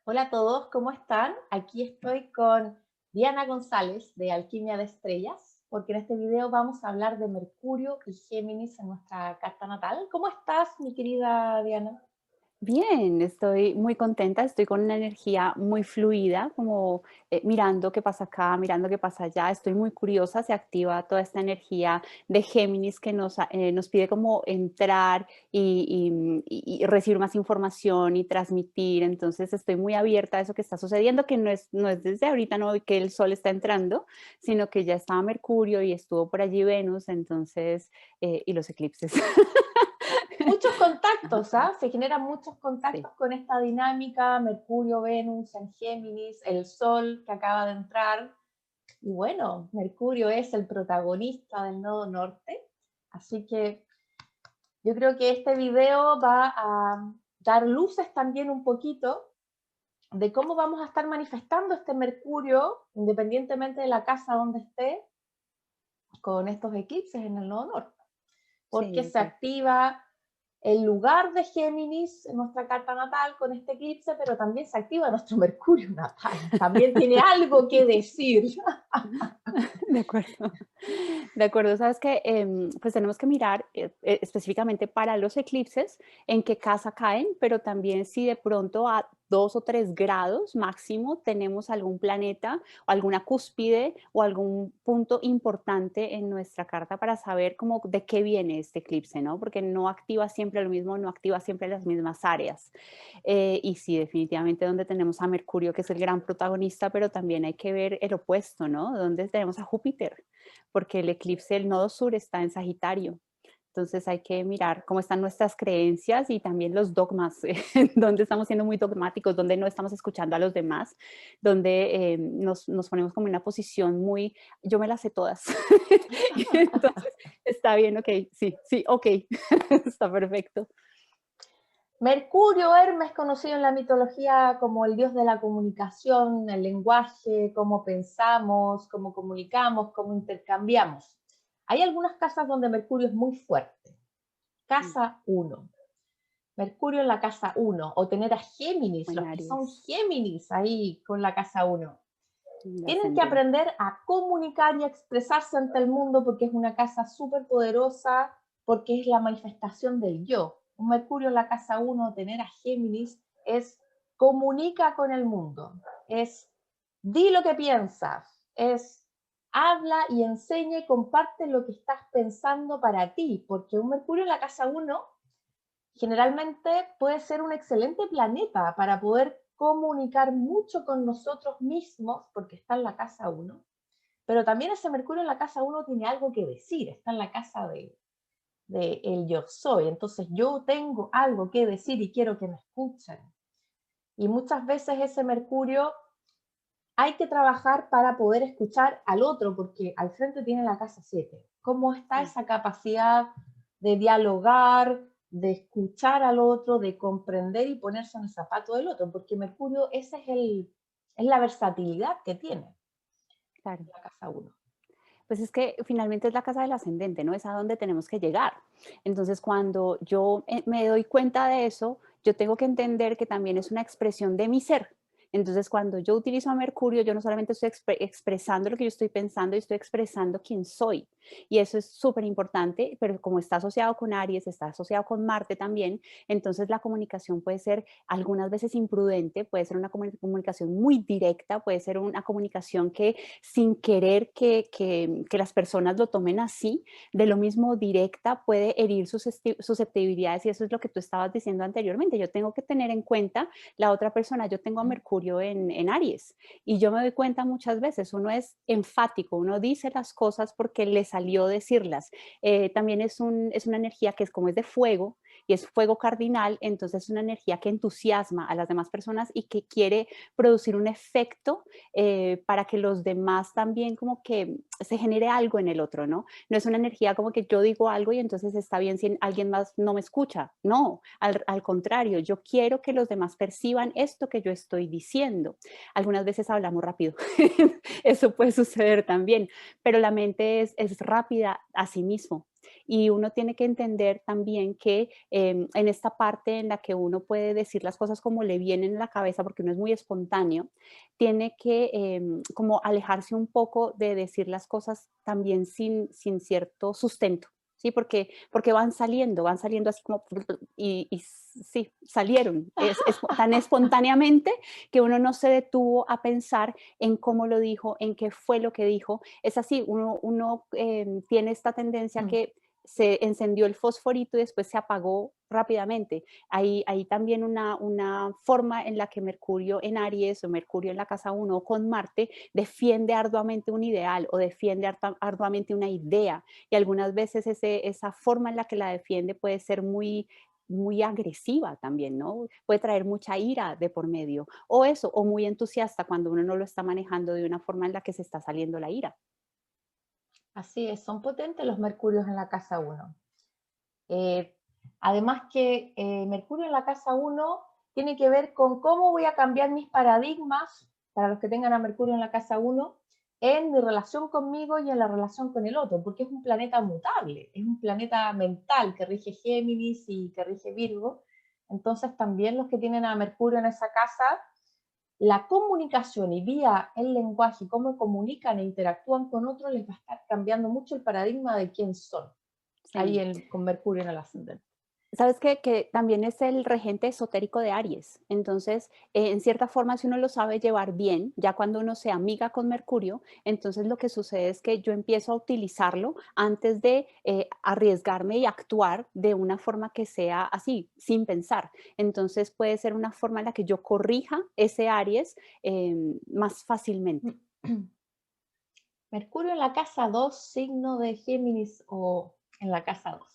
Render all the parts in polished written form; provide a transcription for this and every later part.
Hola a todos, ¿cómo están? Aquí estoy con Diana González de Alquimia de Estrellas, porque en este video vamos a hablar de Mercurio y Géminis en nuestra carta natal. ¿Cómo estás, mi querida Diana? Bien, estoy muy contenta, estoy con una energía muy fluida, como mirando qué pasa acá, mirando qué pasa allá. Estoy muy curiosa, se activa toda esta energía de Géminis que nos pide como entrar y recibir más información y transmitir. Entonces estoy muy abierta a eso que está sucediendo, que no es desde ahorita, no que el sol está entrando, sino que ya estaba Mercurio y estuvo por allí Venus, entonces, y los eclipses. Muchos Ajá, contactos, ¿ah? Se generan muchos sí. contactos con esta dinámica, Mercurio, Venus en Géminis, el Sol que acaba de entrar. Y bueno, Mercurio es el protagonista del nodo norte, así que yo creo que este video va a dar luces también un poquito de cómo vamos a estar manifestando este Mercurio, independientemente de la casa donde esté, con estos eclipses en el nodo norte, porque Sí, se exacto. activa el lugar de Géminis en nuestra carta natal con este eclipse, pero también se activa nuestro Mercurio natal, también tiene algo que decir. De acuerdo. De acuerdo, sabes que pues tenemos que mirar específicamente para los eclipses en qué casa caen, pero también si de pronto a 2 o 3 grados máximo tenemos algún planeta o alguna cúspide o algún punto importante en nuestra carta para saber cómo de qué viene este eclipse, ¿no? Porque no activa siempre lo mismo, no activa siempre las mismas áreas. Y sí, definitivamente donde tenemos a Mercurio, que es el gran protagonista, pero también hay que ver el opuesto, ¿no? Donde tenemos a Júpiter, porque el eclipse del nodo sur está en Sagitario. Entonces hay que mirar cómo están nuestras creencias y también los dogmas, donde estamos siendo muy dogmáticos, donde no estamos escuchando a los demás, donde nos ponemos como en una posición muy, yo me las sé todas. Y entonces está bien, ok, sí, sí, ok, está perfecto. Mercurio, Hermes, conocido en la mitología como el dios de la comunicación, el lenguaje, cómo pensamos, cómo comunicamos, cómo intercambiamos. Hay algunas casas donde Mercurio es muy fuerte. Mm, Casa uno, Mercurio en la casa uno, o tener a o Géminis, en los que son Aries, Géminis ahí con la casa uno. el Tienen que ascendente. aprender a comunicar y a expresarse ante el mundo porque es una casa súper poderosa, porque es la manifestación del yo. Un Mercurio en la casa uno, tener a Géminis, es comunica con el mundo, es di lo que piensas, es habla y enseña y comparte lo que estás pensando para ti, porque un Mercurio en la casa uno generalmente puede ser un excelente planeta para poder comunicar mucho con nosotros mismos, porque está en la casa uno, pero también ese Mercurio en la casa uno tiene algo que decir, está en la casa de el yo soy, entonces yo tengo algo que decir y quiero que me escuchen. Y muchas veces ese Mercurio hay que trabajar para poder escuchar al otro, porque al frente tiene la casa 7. ¿Cómo está Mm. esa capacidad de dialogar, de escuchar al otro, de comprender y ponerse en el zapato del otro? Porque Mercurio, ese es la versatilidad que tiene Claro. la casa uno. Pues es que finalmente es la casa del ascendente, ¿no? Es a donde tenemos que llegar. Entonces, cuando yo me doy cuenta de eso, yo tengo que entender que también es una expresión de mi ser. Entonces, cuando yo utilizo a Mercurio, yo no solamente estoy expresando lo que yo estoy pensando, yo estoy expresando quién soy. Y eso es súper importante, pero como está asociado con Aries, está asociado con Marte también, entonces la comunicación puede ser algunas veces imprudente, puede ser una comunicación muy directa, puede ser una comunicación que sin querer que las personas lo tomen así, de lo mismo directa puede herir sus susceptibilidades y eso es lo que tú estabas diciendo anteriormente. Yo tengo que tener en cuenta la otra persona, yo tengo a Mercurio en Aries y yo me doy cuenta muchas veces, uno es enfático, uno dice las cosas porque le salió decirlas. También es una energía que es como es de fuego y es fuego cardinal, entonces es una energía que entusiasma a las demás personas y que quiere producir un efecto para que los demás también como que se genere algo en el otro, ¿no? No es una energía como que yo digo algo y entonces está bien si alguien más no me escucha. No, al contrario, yo quiero que los demás perciban esto que yo estoy diciendo. Algunas veces hablamos rápido, eso puede suceder también, pero la mente es rápida a sí mismo. Y uno tiene que entender también que en esta parte en la que uno puede decir las cosas como le vienen en la cabeza, porque uno es muy espontáneo, tiene que como alejarse un poco de decir las cosas también sin cierto sustento. Sí, porque van saliendo así como, y sí, salieron, es tan espontáneamente que uno no se detuvo a pensar en cómo lo dijo, en qué fue lo que dijo. Es así, uno tiene esta tendencia que se encendió el fosforito y después se apagó rápidamente. Hay también una forma en la que Mercurio en Aries o Mercurio en la casa 1 con Marte defiende arduamente un ideal o defiende arduamente una idea, y algunas veces esa forma en la que la defiende puede ser muy agresiva también, ¿no? Puede traer mucha ira de por medio, o eso, o muy entusiasta cuando uno no lo está manejando de una forma en la que se está saliendo la ira. Así es, son potentes los mercurios en la casa 1. Además que Mercurio en la casa 1 tiene que ver con cómo voy a cambiar mis paradigmas, para los que tengan a Mercurio en la casa 1, en mi relación conmigo y en la relación con el otro, porque es un planeta mutable, es un planeta mental que rige Géminis y que rige Virgo. Entonces también los que tienen a Mercurio en esa casa, la comunicación y vía el lenguaje, cómo comunican e interactúan con otros, les va a estar cambiando mucho el paradigma de quién son, Sí. con Mercurio en el ascendente. ¿Sabes qué? Que también es el regente esotérico de Aries. Entonces, en cierta forma, si uno lo sabe llevar bien, ya cuando uno se amiga con Mercurio, entonces lo que sucede es que yo empiezo a utilizarlo antes de arriesgarme y actuar de una forma que sea así, sin pensar. Entonces, puede ser una forma en la que yo corrija ese Aries más fácilmente. Mercurio en la casa 2, signo de Géminis o en la casa 2.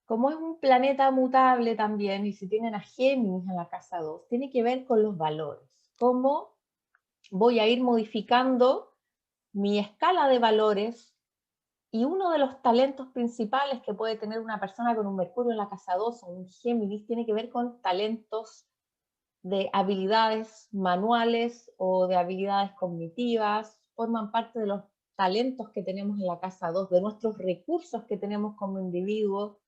Como es un planeta mutable también, y si tienen a Géminis en la casa 2, tiene que ver con los valores. Cómo voy a ir modificando mi escala de valores, y uno de los talentos principales que puede tener una persona con un Mercurio en la casa 2 o un Géminis tiene que ver con talentos de habilidades manuales o de habilidades cognitivas, forman parte de los talentos que tenemos en la casa 2, de nuestros recursos que tenemos como individuos.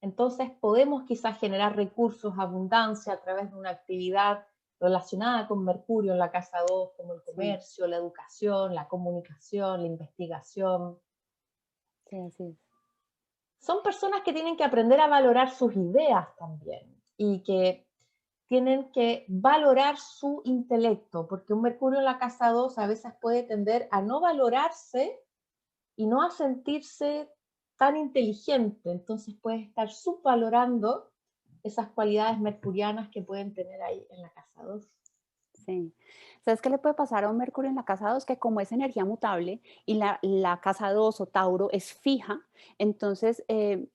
Entonces podemos quizás generar recursos, abundancia a través de una actividad relacionada con Mercurio en la casa 2, como el Sí, comercio, la educación, la comunicación, la investigación. sí, así es. Son personas que tienen que aprender a valorar sus ideas también y que tienen que valorar su intelecto, porque un Mercurio en la casa 2 a veces puede tender a no valorarse y no a sentirse tan inteligente, entonces puede estar subvalorando esas cualidades mercurianas que pueden tener ahí en la casa 2. Sí. ¿Sabes qué le puede pasar a un Mercurio en la casa 2? Que como es energía mutable y la casa 2 o Tauro es fija, entonces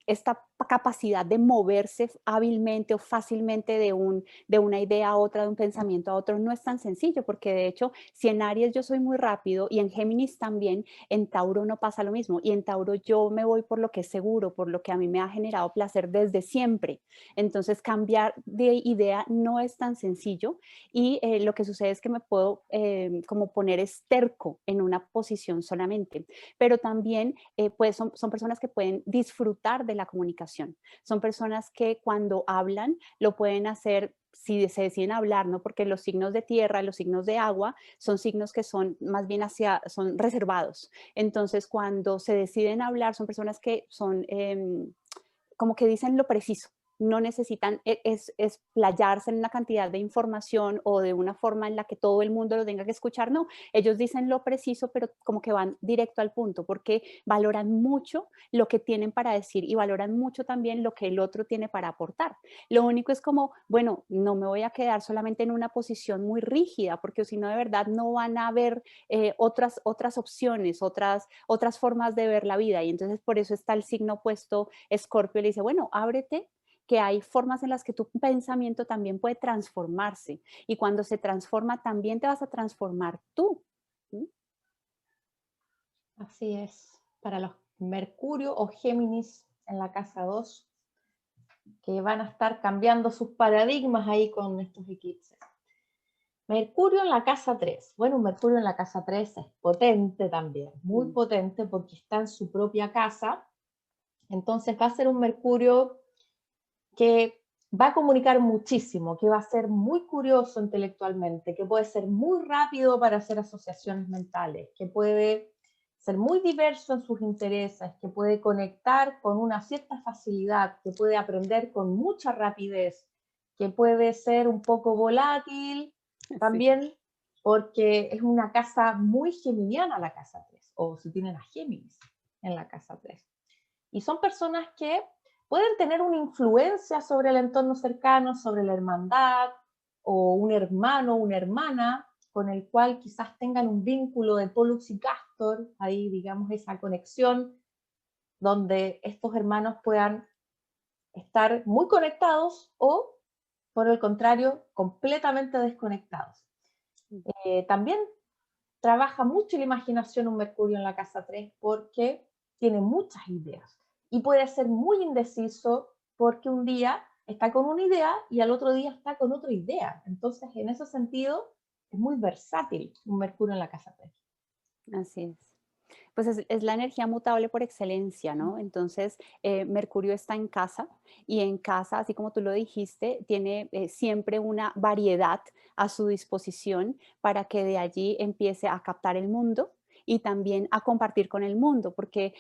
esta capacidad de moverse hábilmente o fácilmente de una idea a otra, de un pensamiento a otro, no es tan sencillo, porque de hecho, si en Aries yo soy muy rápido y en Géminis también, en Tauro no pasa lo mismo. Y en Tauro yo me voy por lo que es seguro, por lo que a mí me ha generado placer desde siempre. Entonces, cambiar de idea no es tan sencillo, y lo que sucede es que me puedo como poner esterco en una posición solamente, pero también pues son personas que pueden disfrutar de la comunicación, son personas que cuando hablan lo pueden hacer si se deciden hablar, ¿no? Porque los signos de tierra, los signos de agua, son signos que son más bien son reservados. Entonces, cuando se deciden hablar, son personas que son como que dicen lo preciso, no necesitan explayarse en una cantidad de información o de una forma en la que todo el mundo lo tenga que escuchar, no, ellos dicen lo preciso, pero como que van directo al punto, porque valoran mucho lo que tienen para decir y valoran mucho también lo que el otro tiene para aportar. Lo único es como, bueno, no me voy a quedar solamente en una posición muy rígida, porque si no, de verdad no van a ver otras opciones, otras formas de ver la vida, y entonces por eso está el signo opuesto, Escorpio, le dice, bueno, ábrete, que hay formas en las que tu pensamiento también puede transformarse, y cuando se transforma también te vas a transformar tú. ¿Sí? Así es, para los Mercurio o Géminis en la casa 2, que van a estar cambiando sus paradigmas ahí con estos eclipses. Mercurio en la casa 3. Bueno, un Mercurio en la casa 3 es potente también, muy Mm, potente porque está en su propia casa. Entonces va a ser un Mercurio que va a comunicar muchísimo, que va a ser muy curioso intelectualmente, que puede ser muy rápido para hacer asociaciones mentales, que puede ser muy diverso en sus intereses, que puede conectar con una cierta facilidad, que puede aprender con mucha rapidez, que puede ser un poco volátil sí. también, porque es una casa muy geminiana la casa 3, o si tienen a Géminis en la casa 3. Y son personas que pueden tener una influencia sobre el entorno cercano, sobre la hermandad, o un hermano o una hermana con el cual quizás tengan un vínculo de Pollux y Castor, ahí digamos esa conexión donde estos hermanos puedan estar muy conectados o, por el contrario, completamente desconectados. Mm, También trabaja mucho la imaginación un Mercurio en la casa 3 porque tiene muchas ideas y puede ser muy indeciso porque un día está con una idea y al otro día está con otra idea. Entonces, en ese sentido, es muy versátil un Mercurio en la casa 3. así es. Pues es la energía mutable por excelencia, ¿no? Entonces, Mercurio está en casa y en casa, así como tú lo dijiste, tiene siempre una variedad a su disposición para que de allí empiece a captar el mundo y también a compartir con el mundo, porque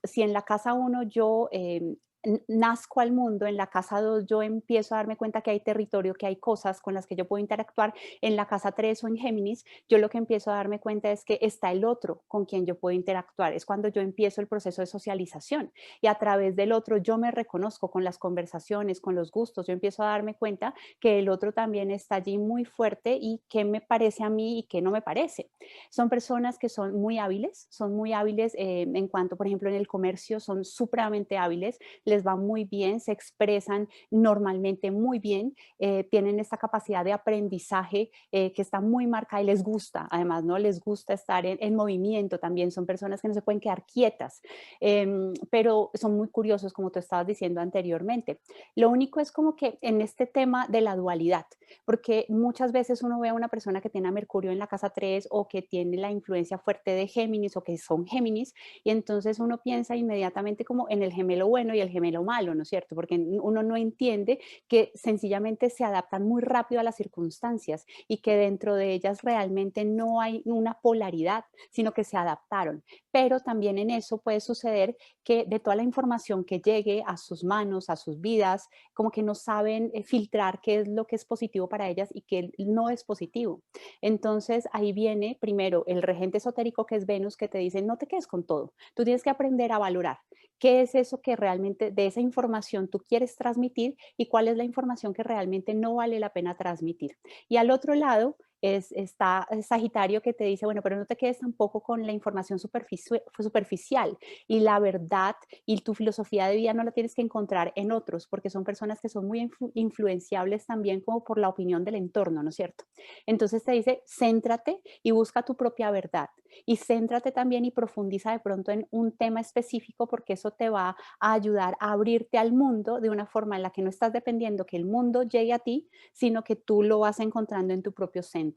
si en la casa uno yo nazco al mundo, en la casa 2 yo empiezo a darme cuenta que hay territorio, que hay cosas con las que yo puedo interactuar, en la casa 3 o en Géminis, yo lo que empiezo a darme cuenta es que está el otro con quien yo puedo interactuar. Es cuando yo empiezo el proceso de socialización y a través del otro yo me reconozco con las conversaciones, con los gustos. Yo empiezo a darme cuenta que el otro también está allí muy fuerte y qué me parece a mí y qué no me parece. Son personas que son muy hábiles en cuanto, por ejemplo, en el comercio, son supremamente hábiles, les va muy bien, se expresan normalmente muy bien, tienen esta capacidad de aprendizaje que está muy marcada y les gusta, además, ¿no? Les gusta estar en movimiento también, son personas que no se pueden quedar quietas, pero son muy curiosos, como tú estabas diciendo anteriormente. Lo único es como que en este tema de la dualidad, porque muchas veces uno ve a una persona que tiene a Mercurio en la casa 3 o que tiene la influencia fuerte de Géminis o que son Géminis, y entonces uno piensa inmediatamente como en el gemelo bueno y el gemelo malo, ¿no es cierto? Porque uno no entiende que sencillamente se adaptan muy rápido a las circunstancias y que dentro de ellas realmente no hay una polaridad, sino que se adaptaron. Pero también en eso puede suceder que de toda la información que llegue a sus manos, a sus vidas, como que no saben filtrar qué es lo que es positivo para ellas y qué no es positivo. Entonces ahí viene primero el regente esotérico que es Venus que te dice no te quedes con todo, tú tienes que aprender a valorar qué es eso que realmente de esa información tú quieres transmitir y cuál es la información que realmente no vale la pena transmitir. Y al otro lado está Sagitario que te dice, bueno, pero no te quedes tampoco con la información superficial y la verdad y tu filosofía de vida no la tienes que encontrar en otros, porque son personas que son muy influenciables también como por la opinión del entorno, ¿no es cierto? Entonces te dice, céntrate y busca tu propia verdad y céntrate también y profundiza de pronto en un tema específico porque eso te va a ayudar a abrirte al mundo de una forma en la que no estás dependiendo que el mundo llegue a ti, sino que tú lo vas encontrando en tu propio centro.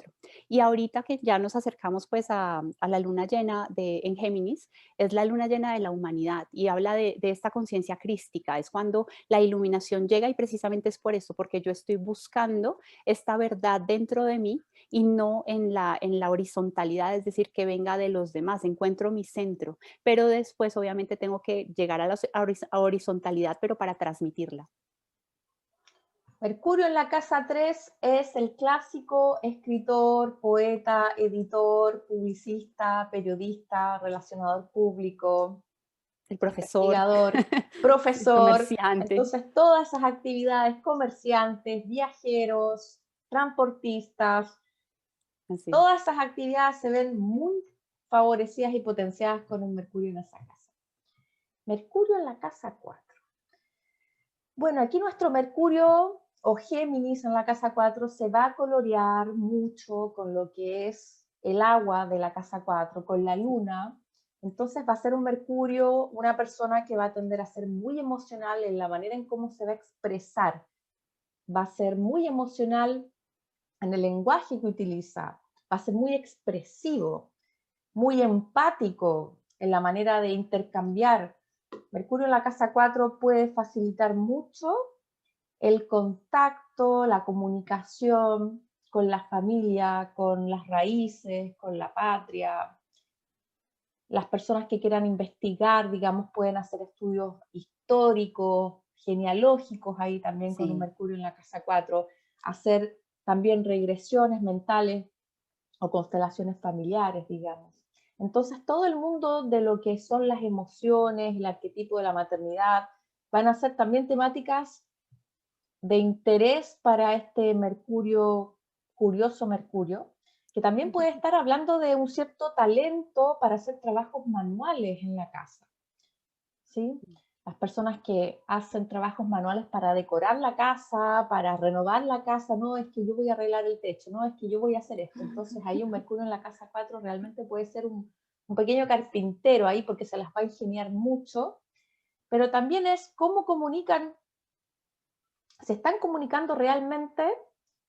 Y ahorita que ya nos acercamos pues a la luna llena en Géminis, es la luna llena de la humanidad y habla de esta conciencia crística, es cuando la iluminación llega y precisamente es por eso, porque yo estoy buscando esta verdad dentro de mí y no en la horizontalidad, es decir, que venga de los demás, encuentro mi centro, pero después obviamente tengo que llegar a la horizontalidad, pero para transmitirla. Mercurio en la casa 3 es el clásico escritor, poeta, editor, publicista, periodista, relacionador público, El profesor, investigador, el profesor. comerciante, Entonces, todas esas actividades, comerciantes, viajeros, transportistas, así es. todas esas actividades se ven muy favorecidas y potenciadas con un Mercurio en esa casa. Mercurio en la casa 4. Bueno, aquí nuestro Mercurio o Géminis en la casa 4 se va a colorear mucho con lo que es el agua de la casa 4, con la luna. Entonces va a ser un Mercurio, una persona que va a tender a ser muy emocional en la manera en cómo se va a expresar. Va a ser muy emocional en el lenguaje que utiliza, va a ser muy expresivo, muy empático en la manera de intercambiar. Mercurio en la casa 4 puede facilitar mucho el contacto, la comunicación con la familia, con las raíces, con la patria. Las personas que quieran investigar, digamos, pueden hacer estudios históricos, genealógicos, ahí también con un Sí. Mercurio en la casa 4, hacer también regresiones mentales o constelaciones familiares, digamos. Entonces, todo el mundo de lo que son las emociones, el arquetipo de la maternidad, van a ser también temáticas de interés para este Mercurio, curioso Mercurio, que también puede estar hablando de un cierto talento para hacer trabajos manuales en la casa, ¿sí? Las personas que hacen trabajos manuales para decorar la casa, para renovar la casa, no es que yo voy a arreglar el techo, no es que yo voy a hacer esto. Entonces ahí un Mercurio en la casa 4 realmente puede ser un pequeño carpintero ahí porque se las va a ingeniar mucho, pero también es cómo comunican, se están comunicando realmente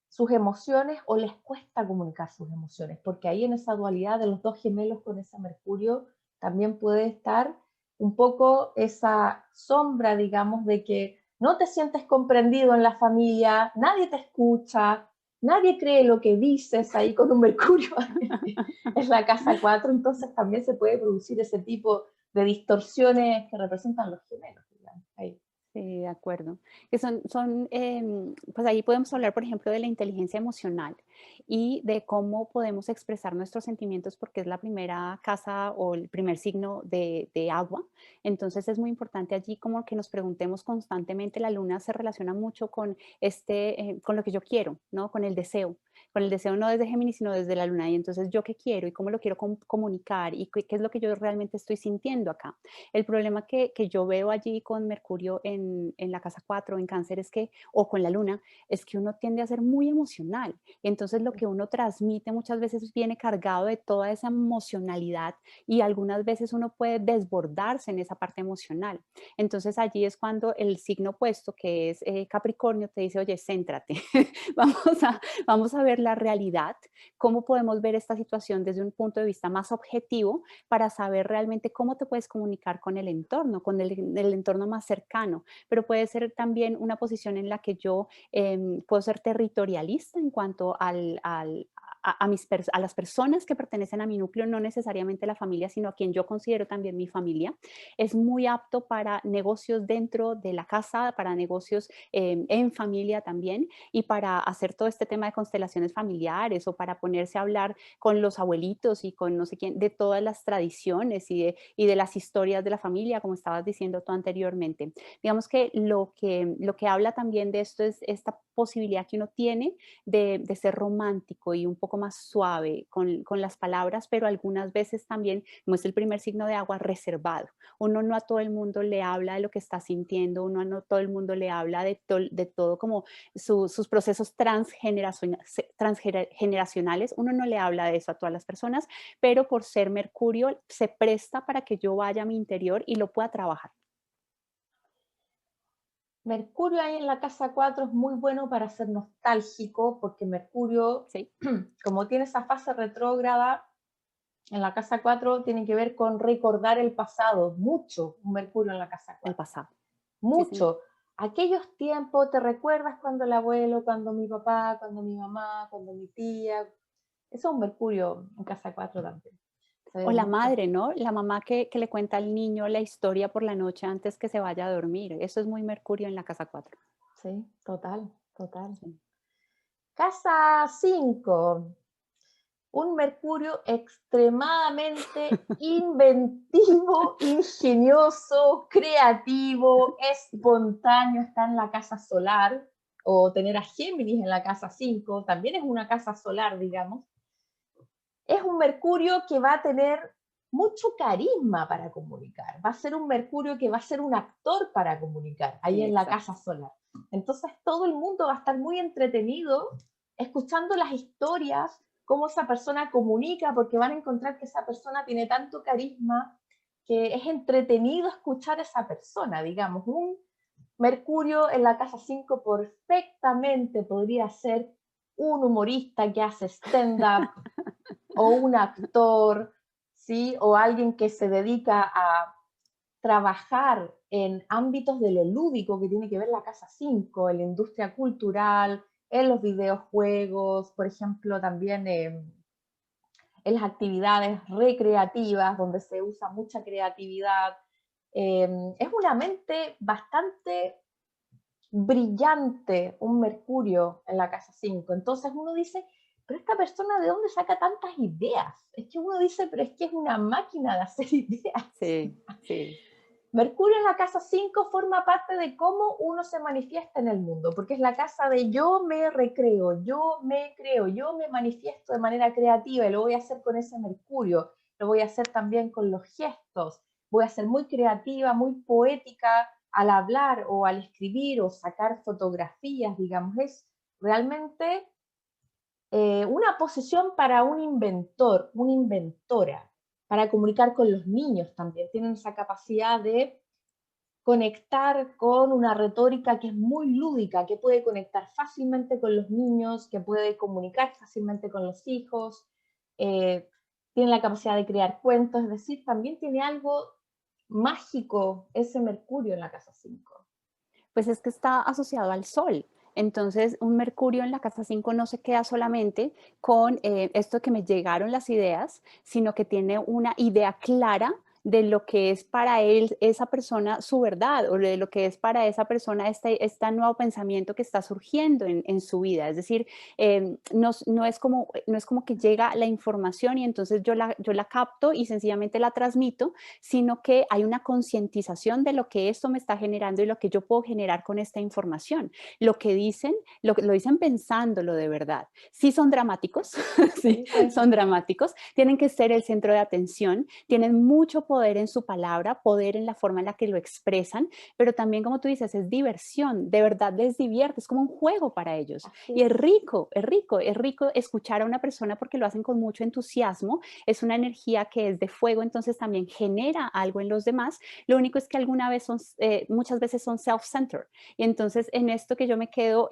sus emociones o les cuesta comunicar sus emociones, porque ahí en esa dualidad de los dos gemelos con ese Mercurio también puede estar un poco esa sombra, digamos, de que no te sientes comprendido en la familia, nadie te escucha, nadie cree lo que dices ahí con un Mercurio en la casa 4, entonces también se puede producir ese tipo de distorsiones que representan los gemelos, digamos, ahí. Sí, de acuerdo. Que pues ahí podemos hablar, por ejemplo, de la inteligencia emocional y de cómo podemos expresar nuestros sentimientos porque es la primera casa o el primer signo de agua. Entonces es muy importante allí como que nos preguntemos constantemente. La luna se relaciona mucho con con lo que yo quiero, ¿no? Con el deseo no desde Géminis, sino desde la luna. Y entonces yo qué quiero y cómo lo quiero comunicar y qué es lo que yo realmente estoy sintiendo acá. El problema que yo veo allí con Mercurio en la casa 4 en Cáncer es que, o con la luna, es que uno tiende a ser muy emocional. Y entonces lo que uno transmite muchas veces viene cargado de toda esa emocionalidad y algunas veces uno puede desbordarse en esa parte emocional. Entonces allí es cuando el signo opuesto, que es Capricornio, te dice, oye, céntrate, vamos a ver la realidad, cómo podemos ver esta situación desde un punto de vista más objetivo para saber realmente cómo te puedes comunicar con el entorno, con el entorno más cercano, pero puede ser también una posición en la que yo puedo ser territorialista en cuanto a las personas que pertenecen a mi núcleo, no necesariamente la familia, sino a quien yo considero también mi familia. Es muy apto para negocios dentro de la casa, para negocios en familia también y para hacer todo este tema de constelaciones familiares o para ponerse a hablar con los abuelitos y con no sé quién, de todas las tradiciones y de las historias de la familia, como estabas diciendo tú anteriormente. Digamos que lo que habla también de esto es esta posibilidad que uno tiene de ser romántico y un poco más suave con las palabras, pero algunas veces también, como es el primer signo de agua, reservado. Uno no a todo el mundo le habla de lo que está sintiendo, uno no a todo el mundo le habla de todo como sus procesos transgeneracionales, uno no le habla de eso a todas las personas, pero por ser Mercurio se presta para que yo vaya a mi interior y lo pueda trabajar. Mercurio ahí en la casa 4 es muy bueno para ser nostálgico, porque Mercurio, ¿Sí? como tiene esa fase retrógrada, en la casa 4 tiene que ver con recordar el pasado, mucho un Mercurio en la casa El 4, pasado. Sí, señor. mucho. Aquellos tiempos, ¿te recuerdas cuando el abuelo, cuando mi papá, cuando mi mamá, cuando mi tía? Eso es un Mercurio en casa 4 también. Se O ve la mucho. madre, ¿no? La mamá que le cuenta al niño la historia por la noche antes que se vaya a dormir. Eso es muy Mercurio en la casa 4. Sí, total, total. Sí. Casa 5. Un Mercurio extremadamente inventivo, ingenioso, creativo, espontáneo, está en la casa solar, o tener a Géminis en la casa 5, también es una casa solar, digamos. Es un Mercurio que va a tener mucho carisma para comunicar, va a ser un Mercurio que va a ser un actor para comunicar, ahí Sí, en la exacto. casa solar. Entonces todo el mundo va a estar muy entretenido escuchando las historias, cómo esa persona comunica, porque van a encontrar que esa persona tiene tanto carisma que es entretenido escuchar a esa persona, digamos. Un Mercurio en la casa 5 perfectamente podría ser un humorista que hace stand-up o un actor, ¿sí? O alguien que se dedica a trabajar en ámbitos de lo lúdico que tiene que ver la Casa 5, en la industria cultural, en los videojuegos, por ejemplo, también en las actividades recreativas, donde se usa mucha creatividad. Es una mente bastante brillante, un Mercurio en la casa 5. Entonces uno dice, pero esta persona, ¿de dónde saca tantas ideas? Es que uno dice, pero es que es una máquina de hacer ideas. Sí, sí. Mercurio en la casa 5 forma parte de cómo uno se manifiesta en el mundo, porque es la casa de yo me recreo, yo me creo, yo me manifiesto de manera creativa y lo voy a hacer con ese Mercurio, lo voy a hacer también con los gestos, voy a ser muy creativa, muy poética al hablar o al escribir o sacar fotografías, digamos, es realmente una posición para un inventor, una inventora, para comunicar con los niños también. Tienen esa capacidad de conectar con una retórica que es muy lúdica, que puede conectar fácilmente con los niños, que puede comunicar fácilmente con los hijos, eh, tiene la capacidad de crear cuentos, es decir, también tiene algo mágico ese Mercurio en la casa 5. Pues es que está asociado al Sol. Entonces, un Mercurio en la casa 5 no se queda solamente con esto que me llegaron las ideas, sino que tiene una idea clara de lo que es para él, esa persona, su verdad, o de lo que es para esa persona este nuevo pensamiento que está surgiendo en su vida. Es decir, no es como que llega la información y entonces yo la capto y sencillamente la transmito, sino que hay una concientización de lo que esto me está generando y lo que yo puedo generar con esta información. Lo que dicen, lo dicen pensándolo de verdad. Sí son dramáticos, sí, Sí, pues, son dramáticos, tienen que ser el centro de atención, tienen mucho poder en su palabra, poder en la forma en la que lo expresan, pero también, como tú dices, es diversión, de verdad les divierte, es como un juego para ellos. así Y es es. rico, es rico, es rico escuchar a una persona porque lo hacen con mucho entusiasmo, es una energía que es de fuego, entonces también genera algo en los demás. Lo único es que muchas veces son self-centered. Y entonces en esto que yo me quedo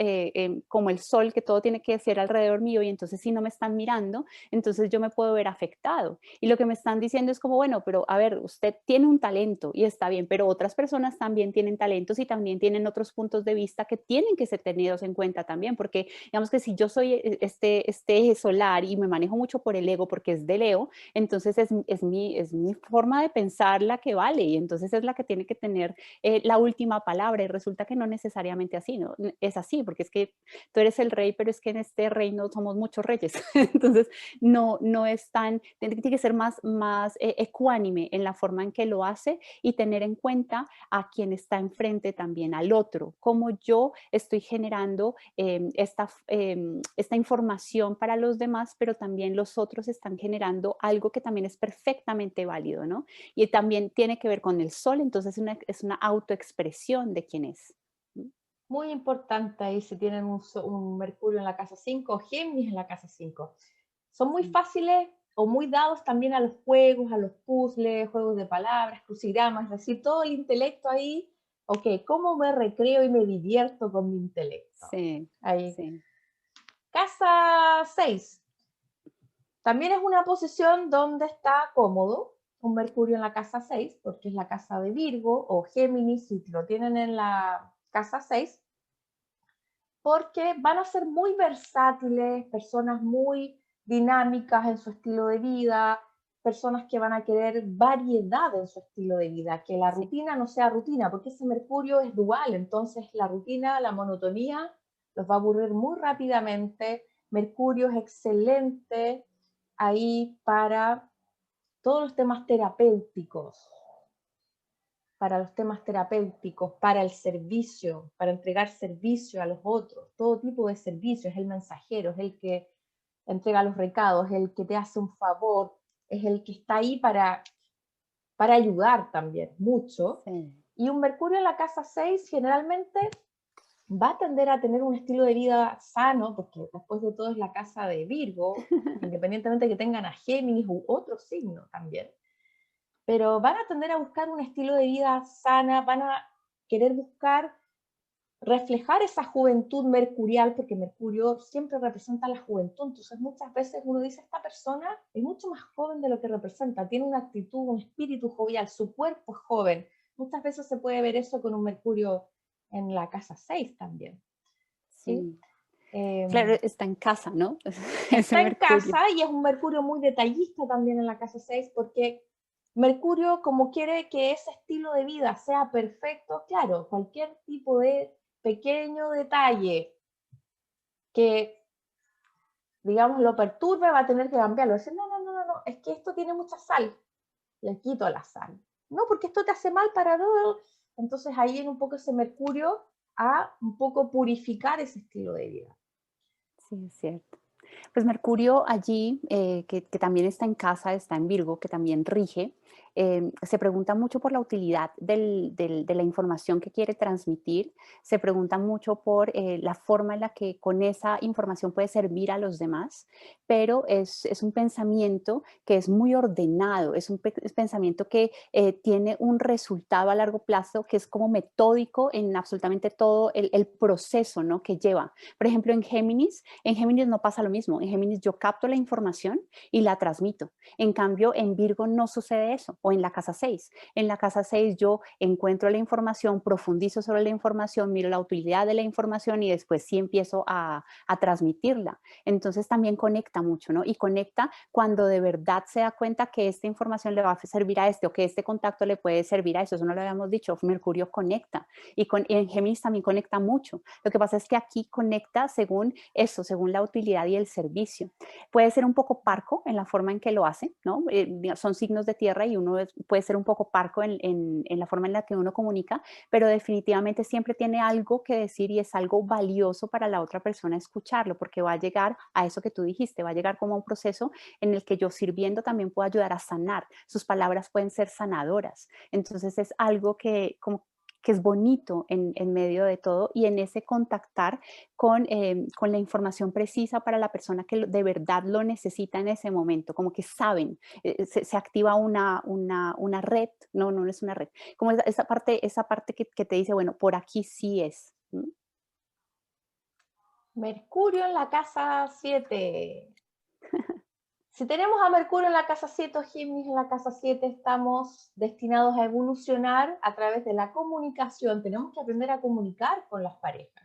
como el sol, que todo tiene que ser alrededor mío y entonces si no me están mirando, entonces yo me puedo ver afectado. Y lo que me están diciendo es como, bueno, pero a ver, usted tiene un talento y está bien, pero otras personas también tienen talentos y también tienen otros puntos de vista que tienen que ser tenidos en cuenta también, porque digamos que si yo soy este eje solar y me manejo mucho por el ego porque es de Leo, entonces es mi forma de pensar la que vale y entonces es la que tiene que tener la última palabra y resulta que no necesariamente así, ¿no? Es así, porque es que tú eres el rey, pero es que en este reino somos muchos reyes, entonces no es tan, tiene que ser más ecuánime en la forma en que lo hace y tener en cuenta a quien está enfrente también, al otro, cómo yo estoy generando esta información para los demás, pero también los otros están generando algo que también es perfectamente válido, ¿no? Y también tiene que ver con el sol, entonces es una autoexpresión de quién es. Muy importante ahí si tienen un Mercurio en la casa 5 o Géminis en la casa 5. Son muy Sí. fáciles o muy dados también a los juegos, a los puzzles, juegos de palabras, crucigramas, es decir, todo el intelecto ahí. Ok, ¿cómo me recreo y me divierto con mi intelecto? Sí, Ahí. sí, Casa 6. También es una posición donde está cómodo un Mercurio en la casa 6, porque es la casa de Virgo o Géminis, si lo tienen en la casa 6, porque van a ser muy versátiles, personas muy dinámicas en su estilo de vida, personas que van a querer variedad en su estilo de vida, que la sí. rutina no sea rutina, porque ese Mercurio es dual, entonces la rutina, la monotonía los va a aburrir muy rápidamente. Mercurio es excelente ahí para todos los temas terapéuticos, para el servicio, para entregar servicio a los otros, todo tipo de servicio, es el mensajero, es el que entrega los recados, es el que te hace un favor, es el que está ahí para ayudar también mucho. Sí. Y un Mercurio en la casa 6 generalmente va a tender a tener un estilo de vida sano, porque después de todo es la casa de Virgo, independientemente de que tengan a Géminis u otro signo también, pero van a tender a buscar un estilo de vida sana, van a querer buscar reflejar esa juventud mercurial, porque Mercurio siempre representa la juventud, entonces muchas veces uno dice, esta persona es mucho más joven de lo que representa, tiene una actitud, un espíritu jovial, su cuerpo es joven. Muchas veces se puede ver eso con un Mercurio en la casa 6 también. ¿Sí? Sí. Claro, está en casa, ¿no? Ese Está en Mercurio. casa y es un Mercurio muy detallista también en la casa 6 porque Mercurio, como quiere que ese estilo de vida sea perfecto, claro, cualquier tipo de pequeño detalle que, digamos, lo perturbe va a tener que cambiarlo. Decir, no, no, no, no, no, es que esto tiene mucha sal, le quito la sal. No, porque esto te hace mal para todo. Entonces ahí viene un poco ese Mercurio a un poco purificar ese estilo de vida. Sí, es cierto. Pues Mercurio allí, que también está en casa, está en Virgo, que también rige, se pregunta mucho por la utilidad de la información que quiere transmitir, se pregunta mucho por la forma en la que con esa información puede servir a los demás, pero es un pensamiento que es muy ordenado, es un pensamiento que tiene un resultado a largo plazo que es como metódico en absolutamente todo el proceso, ¿no?, que lleva. Por ejemplo, en Géminis no pasa lo mismo. En Géminis yo capto la información y la transmito. En cambio, en Virgo no sucede eso, o en la casa 6. En la casa 6 yo encuentro la información, profundizo sobre la información, miro la utilidad de la información y después sí empiezo a transmitirla. Entonces también conecta mucho, ¿no? Y conecta cuando de verdad se da cuenta que esta información le va a servir a este o que este contacto le puede servir a eso no lo habíamos dicho. Mercurio conecta y en Géminis también conecta mucho. Lo que pasa es que aquí conecta según eso, según la utilidad y el servicio. Puede ser un poco parco en la forma en que lo hace, ¿no? Son signos de tierra y uno puede ser un poco parco en la forma en la que uno comunica, pero definitivamente siempre tiene algo que decir y es algo valioso para la otra persona escucharlo, porque va a llegar a eso que tú dijiste, va a llegar como a un proceso en el que yo sirviendo también puedo ayudar a sanar. Sus palabras pueden ser sanadoras. Entonces es algo que es bonito en medio de todo y en ese contactar con la información precisa para la persona que de verdad lo necesita en ese momento, como que saben, se activa una red, no, no es una red, como esa parte que te dice, bueno, por aquí sí es. ¿Mm? Mercurio en la casa 7. Si tenemos a Mercurio en la casa 7 o Géminis en la casa 7, estamos destinados a evolucionar a través de la comunicación. Tenemos que aprender a comunicar con las parejas,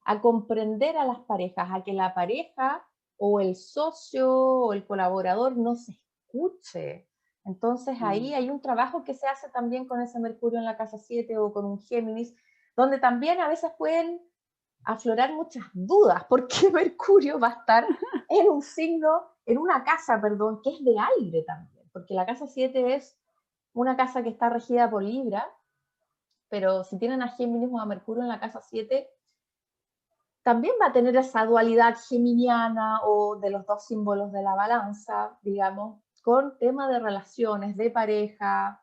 a comprender a las parejas, a que la pareja o el socio o el colaborador no se escuche. Entonces ahí Mm. hay un trabajo que se hace también con ese Mercurio en la casa 7 o con un Géminis, donde también a veces pueden aflorar muchas dudas, porque Mercurio va a estar en un signo, en una casa, perdón, que es de aire también, porque la casa 7 es una casa que está regida por Libra, pero si tienen a Géminis o a Mercurio en la casa 7, también va a tener esa dualidad geminiana o de los dos símbolos de la balanza, digamos, con tema de relaciones, de pareja,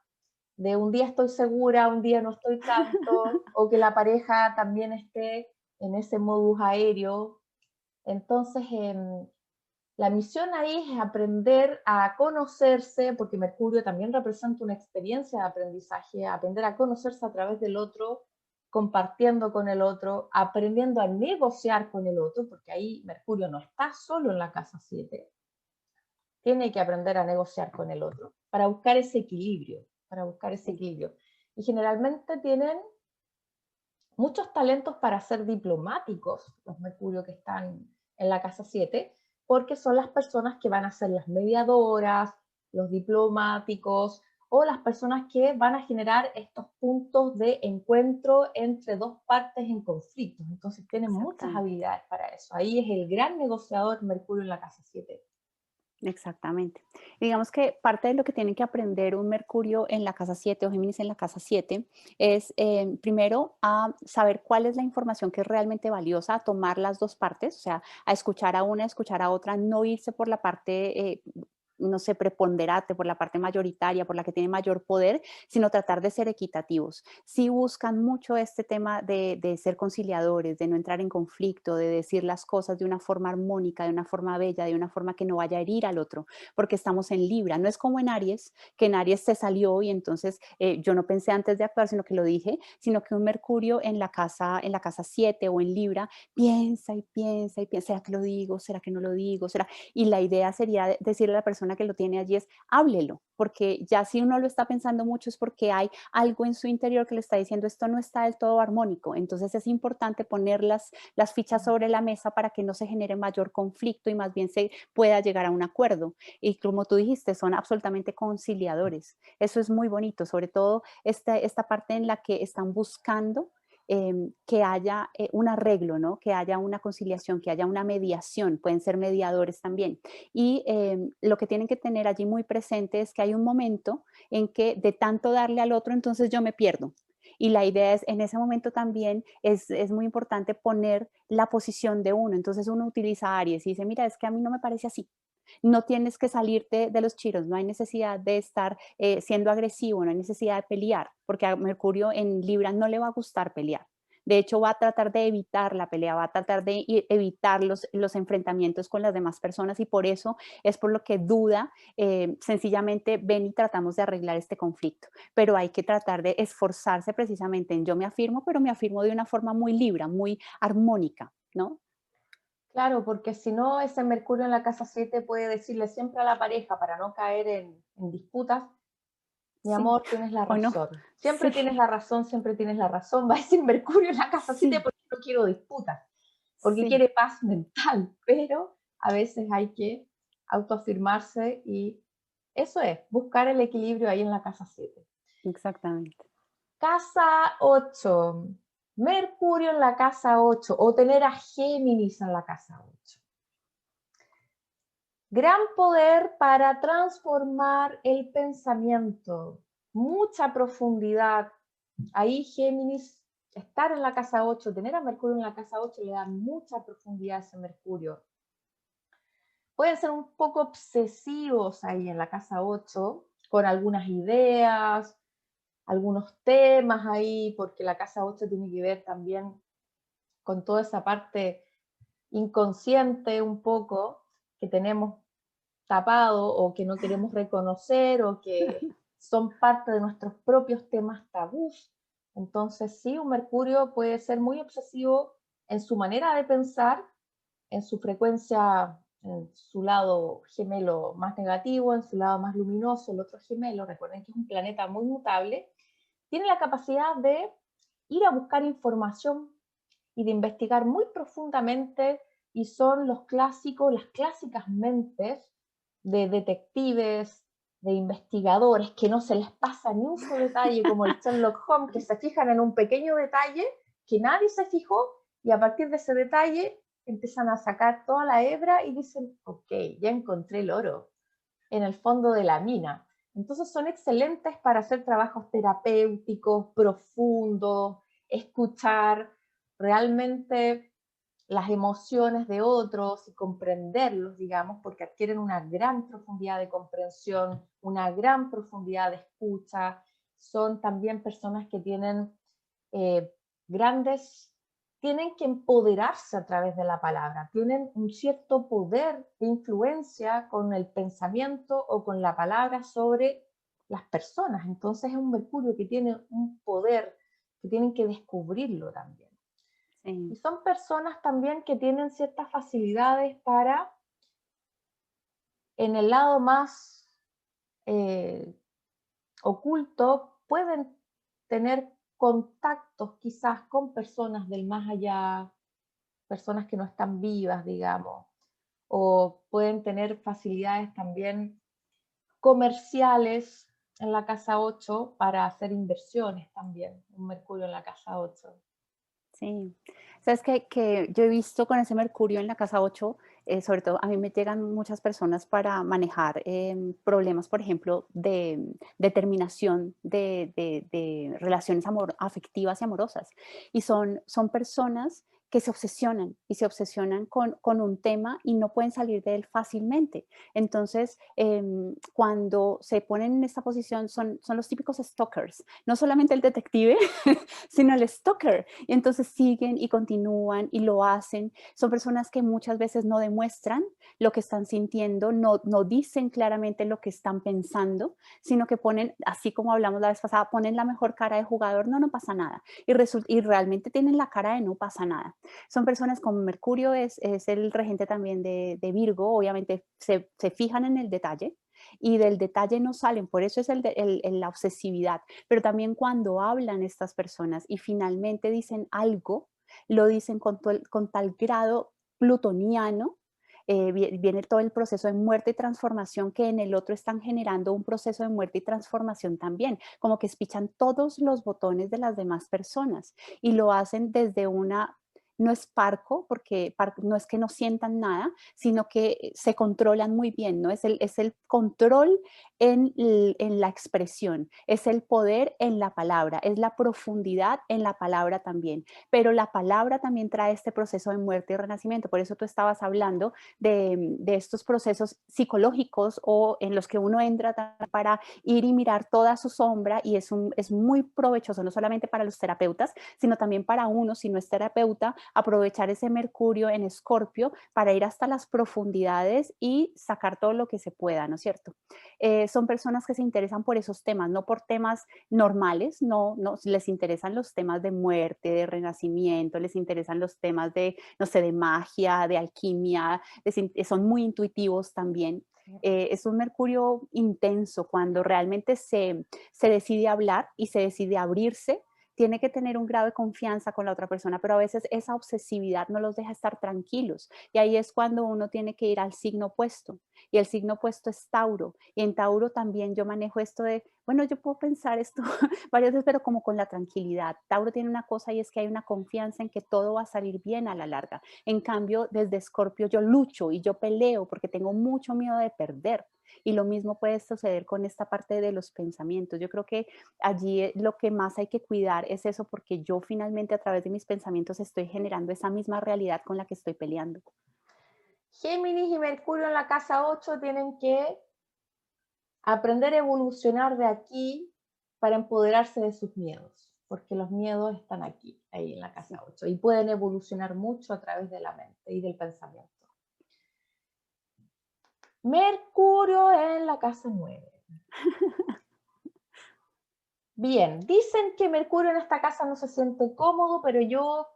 de un día estoy segura, un día no estoy tanto, o que la pareja también esté en ese modus aéreo. Entonces, la misión ahí es aprender a conocerse, porque Mercurio también representa una experiencia de aprendizaje, aprender a conocerse a través del otro, compartiendo con el otro, aprendiendo a negociar con el otro, porque ahí Mercurio no está solo en la casa 7, tiene que aprender a negociar con el otro para buscar ese equilibrio, para buscar ese Sí. equilibrio. Y generalmente tienen muchos talentos para ser diplomáticos, los Mercurio que están en la casa 7, porque son las personas que van a ser las mediadoras, los diplomáticos o las personas que van a generar estos puntos de encuentro entre dos partes en conflictos. Entonces tienen muchas Exactamente. habilidades para eso. Ahí es el gran negociador Mercurio en la casa 7. Exactamente. Y digamos que parte de lo que tiene que aprender un Mercurio en la casa 7 o Géminis en la casa 7 es primero a saber cuál es la información que es realmente valiosa, a tomar las dos partes, o sea, a escuchar a una, a escuchar a otra, no irse por la parte no sé, preponderante, por la parte mayoritaria, por la que tiene mayor poder, sino tratar de ser equitativos. Sí buscan mucho este tema de ser conciliadores, de no entrar en conflicto, de decir las cosas de una forma armónica, de una forma bella, de una forma que no vaya a herir al otro, porque estamos en Libra. No es como en Aries, que en Aries se salió y entonces yo no pensé antes de actuar, sino que lo dije, sino que un Mercurio en la casa 7 o en Libra, piensa y piensa y piensa, ¿será que lo digo? ¿Será que no lo digo? ¿Será? Y la idea sería decirle a la persona que lo tiene allí es, háblelo, porque ya si uno lo está pensando mucho es porque hay algo en su interior que le está diciendo esto no está del todo armónico. Entonces es importante poner las fichas sobre la mesa para que no se genere mayor conflicto y más bien se pueda llegar a un acuerdo. Y como tú dijiste, son absolutamente conciliadores. Eso es muy bonito, sobre todo esta parte en la que están buscando que haya un arreglo, ¿no? Que haya una conciliación, que haya una mediación, pueden ser mediadores también. Y lo que tienen que tener allí muy presente es que hay un momento en que de tanto darle al otro, entonces yo me pierdo. Y la idea es, en ese momento también es muy importante poner la posición de uno. Entonces uno utiliza Aries y dice, mira, es que a mí no me parece así. No tienes que salirte de los chiros, no hay necesidad de estar siendo agresivo, no hay necesidad de pelear, porque a Mercurio en Libra no le va a gustar pelear. De hecho, va a tratar de evitar la pelea, va a tratar de evitar los enfrentamientos con las demás personas y por eso es por lo que duda, sencillamente ven y tratamos de arreglar este conflicto. Pero hay que tratar de esforzarse precisamente en yo me afirmo, pero me afirmo de una forma muy Libra, muy armónica, ¿no? Claro, porque si no, ese Mercurio en la casa 7 puede decirle siempre a la pareja para no caer en disputas, mi Sí, amor, tienes la o no, razón. Siempre sí, tienes la razón, siempre tienes la razón. Va a decir Mercurio en la casa 7 sí, porque no quiero disputas, porque sí. quiere paz mental, pero a veces hay que autoafirmarse y eso es, buscar el equilibrio ahí en la casa 7. Exactamente. Casa 8, Mercurio en la casa 8 o tener a Géminis en la casa 8. Gran poder para transformar el pensamiento, mucha profundidad. Ahí Géminis, estar en la casa 8, tener a Mercurio en la casa 8 le da mucha profundidad a ese Mercurio. Pueden ser un poco obsesivos ahí en la casa 8, con algunas ideas, algunos temas ahí, porque la casa 8 tiene que ver también con toda esa parte inconsciente un poco que tenemos tapado o que no queremos reconocer o que son parte de nuestros propios temas tabús. Entonces, sí, un Mercurio puede ser muy obsesivo en su manera de pensar, en su frecuencia, en su lado gemelo más negativo, en su lado más luminoso, el otro gemelo, recuerden que es un planeta muy mutable, tiene la capacidad de ir a buscar información y de investigar muy profundamente y son los clásicos, las clásicas mentes de detectives, de investigadores que no se les pasa ni un solo detalle, como el Sherlock Holmes, que se fijan en un pequeño detalle que nadie se fijó y a partir de ese detalle empiezan a sacar toda la hebra y dicen, ok, ya encontré el oro en el fondo de la mina. Entonces son excelentes para hacer trabajos terapéuticos, profundos, escuchar realmente las emociones de otros y comprenderlos, digamos, porque adquieren una gran profundidad de comprensión, una gran profundidad de escucha. Son también personas que tienen eh, grandes, tienen que empoderarse a través de la palabra, tienen un cierto poder de influencia con el pensamiento o con la palabra sobre las personas. Entonces es un Mercurio que tiene un poder que tienen que descubrirlo también. Y Sí, son personas también que tienen ciertas facilidades para, en el lado más eh, oculto, pueden tener contactos quizás con personas del más allá, personas que no están vivas, digamos, o pueden tener facilidades también comerciales en la casa 8 para hacer inversiones también, un Mercurio en la casa 8. sí. Sabes que yo he visto con ese Mercurio en la casa 8, sobre todo a mí me llegan muchas personas para manejar problemas, por ejemplo, de determinación de relaciones afectivas y amorosas. Y son personas que se obsesionan y se obsesionan con un tema y no pueden salir de él fácilmente. Entonces, cuando se ponen en esta posición son los típicos stalkers, no solamente el detective, sino el stalker. Y entonces siguen y continúan y lo hacen. Son personas que muchas veces no demuestran lo que están sintiendo, no dicen claramente lo que están pensando, sino que ponen, así como hablamos la vez pasada, ponen la mejor cara de jugador, no pasa nada. Y realmente tienen la cara de no pasa nada. Son personas como Mercurio es el regente también de Virgo, obviamente se fijan en el detalle y del detalle no salen, por eso es la obsesividad. Pero también cuando hablan estas personas y finalmente dicen algo, lo dicen con tal grado plutoniano, viene todo el proceso de muerte y transformación que en el otro están generando un proceso de muerte y transformación también, como que espichan todos los botones de las demás personas y lo hacen desde una, no es parco, porque no es que no sientan nada, sino que se controlan muy bien, ¿no? Es el control en la expresión, es el poder en la palabra, es la profundidad en la palabra también, pero la palabra también trae este proceso de muerte y renacimiento, por eso tú estabas hablando de estos procesos psicológicos o en los que uno entra para ir y mirar toda su sombra y es muy provechoso, no solamente para los terapeutas, sino también para uno, si no es terapeuta, aprovechar ese Mercurio en Escorpio para ir hasta las profundidades y sacar todo lo que se pueda, ¿no es cierto? Son personas que se interesan por esos temas, no por temas normales, no les interesan los temas de muerte, de renacimiento, les interesan los temas de, no sé, de magia, de alquimia, son muy intuitivos también. Es un Mercurio intenso cuando realmente se decide hablar y se decide abrirse. Tiene que tener un grado de confianza con la otra persona, pero a veces esa obsesividad no los deja estar tranquilos. Y ahí es cuando uno tiene que ir al signo opuesto. Y el signo opuesto es Tauro. Y en Tauro también yo manejo esto de, bueno, yo puedo pensar esto varias veces, pero como con la tranquilidad. Tauro tiene una cosa y es que hay una confianza en que todo va a salir bien a la larga. En cambio, desde Escorpio yo lucho y yo peleo porque tengo mucho miedo de perder. Y lo mismo puede suceder con esta parte de los pensamientos. Yo creo que allí lo que más hay que cuidar es eso, porque yo finalmente a través de mis pensamientos estoy generando esa misma realidad con la que estoy peleando. Géminis y Mercurio en la casa 8 tienen que aprender a evolucionar de aquí para empoderarse de sus miedos, porque los miedos están aquí, ahí en la casa 8, y pueden evolucionar mucho a través de la mente y del pensamiento. Mercurio en la casa 9. Bien, dicen que Mercurio en esta casa no se siente cómodo, pero yo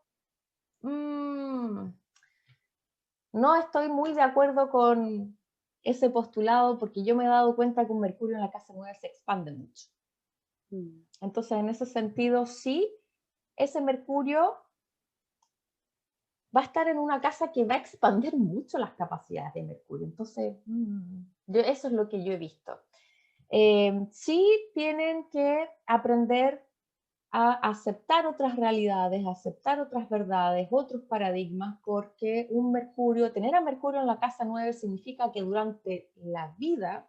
no estoy muy de acuerdo con ese postulado porque yo me he dado cuenta que un Mercurio en la casa 9 se expande mucho. Entonces, en ese sentido, sí, ese Mercurio va a estar en una casa que va a expandir mucho las capacidades de Mercurio. Entonces, eso es lo que yo he visto. Sí tienen que aprender a aceptar otras realidades, a aceptar otras verdades, otros paradigmas, porque tener a Mercurio en la casa 9 significa que durante la vida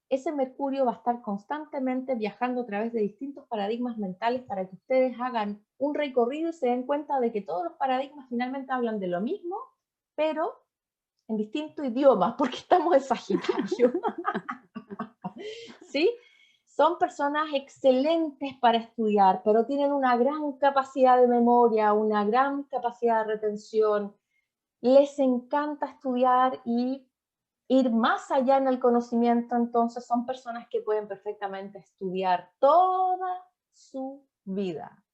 ese Mercurio va a estar constantemente viajando a través de distintos paradigmas mentales para que ustedes hagan un recorrido y se den cuenta de que todos los paradigmas finalmente hablan de lo mismo, pero en distinto idioma, porque estamos en Sagitario. ¿Sí? Son personas excelentes para estudiar, pero tienen una gran capacidad de memoria, una gran capacidad de retención. Les encanta estudiar y ir más allá en el conocimiento, entonces son personas que pueden perfectamente estudiar toda su vida.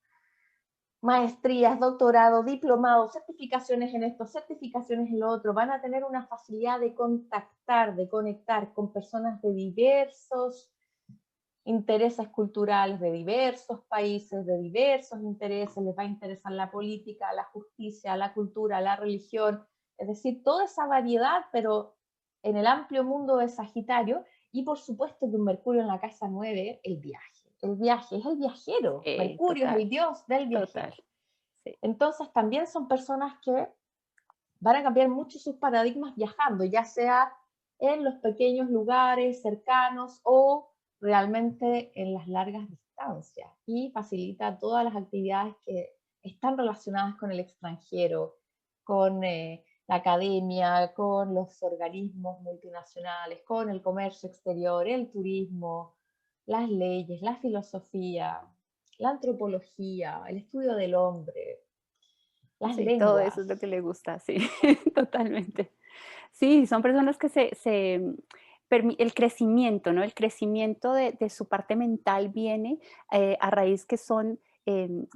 Maestrías, doctorado, diplomado, certificaciones en esto, certificaciones en lo otro, van a tener una facilidad de contactar, de conectar con personas de diversos intereses culturales, de diversos países, de diversos intereses, les va a interesar la política, la justicia, la cultura, la religión, es decir, toda esa variedad, pero en el amplio mundo de Sagitario, y por supuesto que un Mercurio en la casa 9, el viaje es el viajero, Mercurio Total, es el dios del viajero. total. Sí. Entonces también son personas que van a cambiar mucho sus paradigmas viajando, ya sea en los pequeños lugares cercanos o realmente en las largas distancias, y facilita todas las actividades están relacionadas con el extranjero, con la academia, con los organismos multinacionales, con el comercio exterior, el turismo, las leyes, la filosofía, la antropología, el estudio del hombre, las Sí, todo eso es lo lenguas. que le gusta, sí, totalmente. Sí, son personas que el crecimiento, ¿no? El crecimiento de su parte mental viene a raíz que son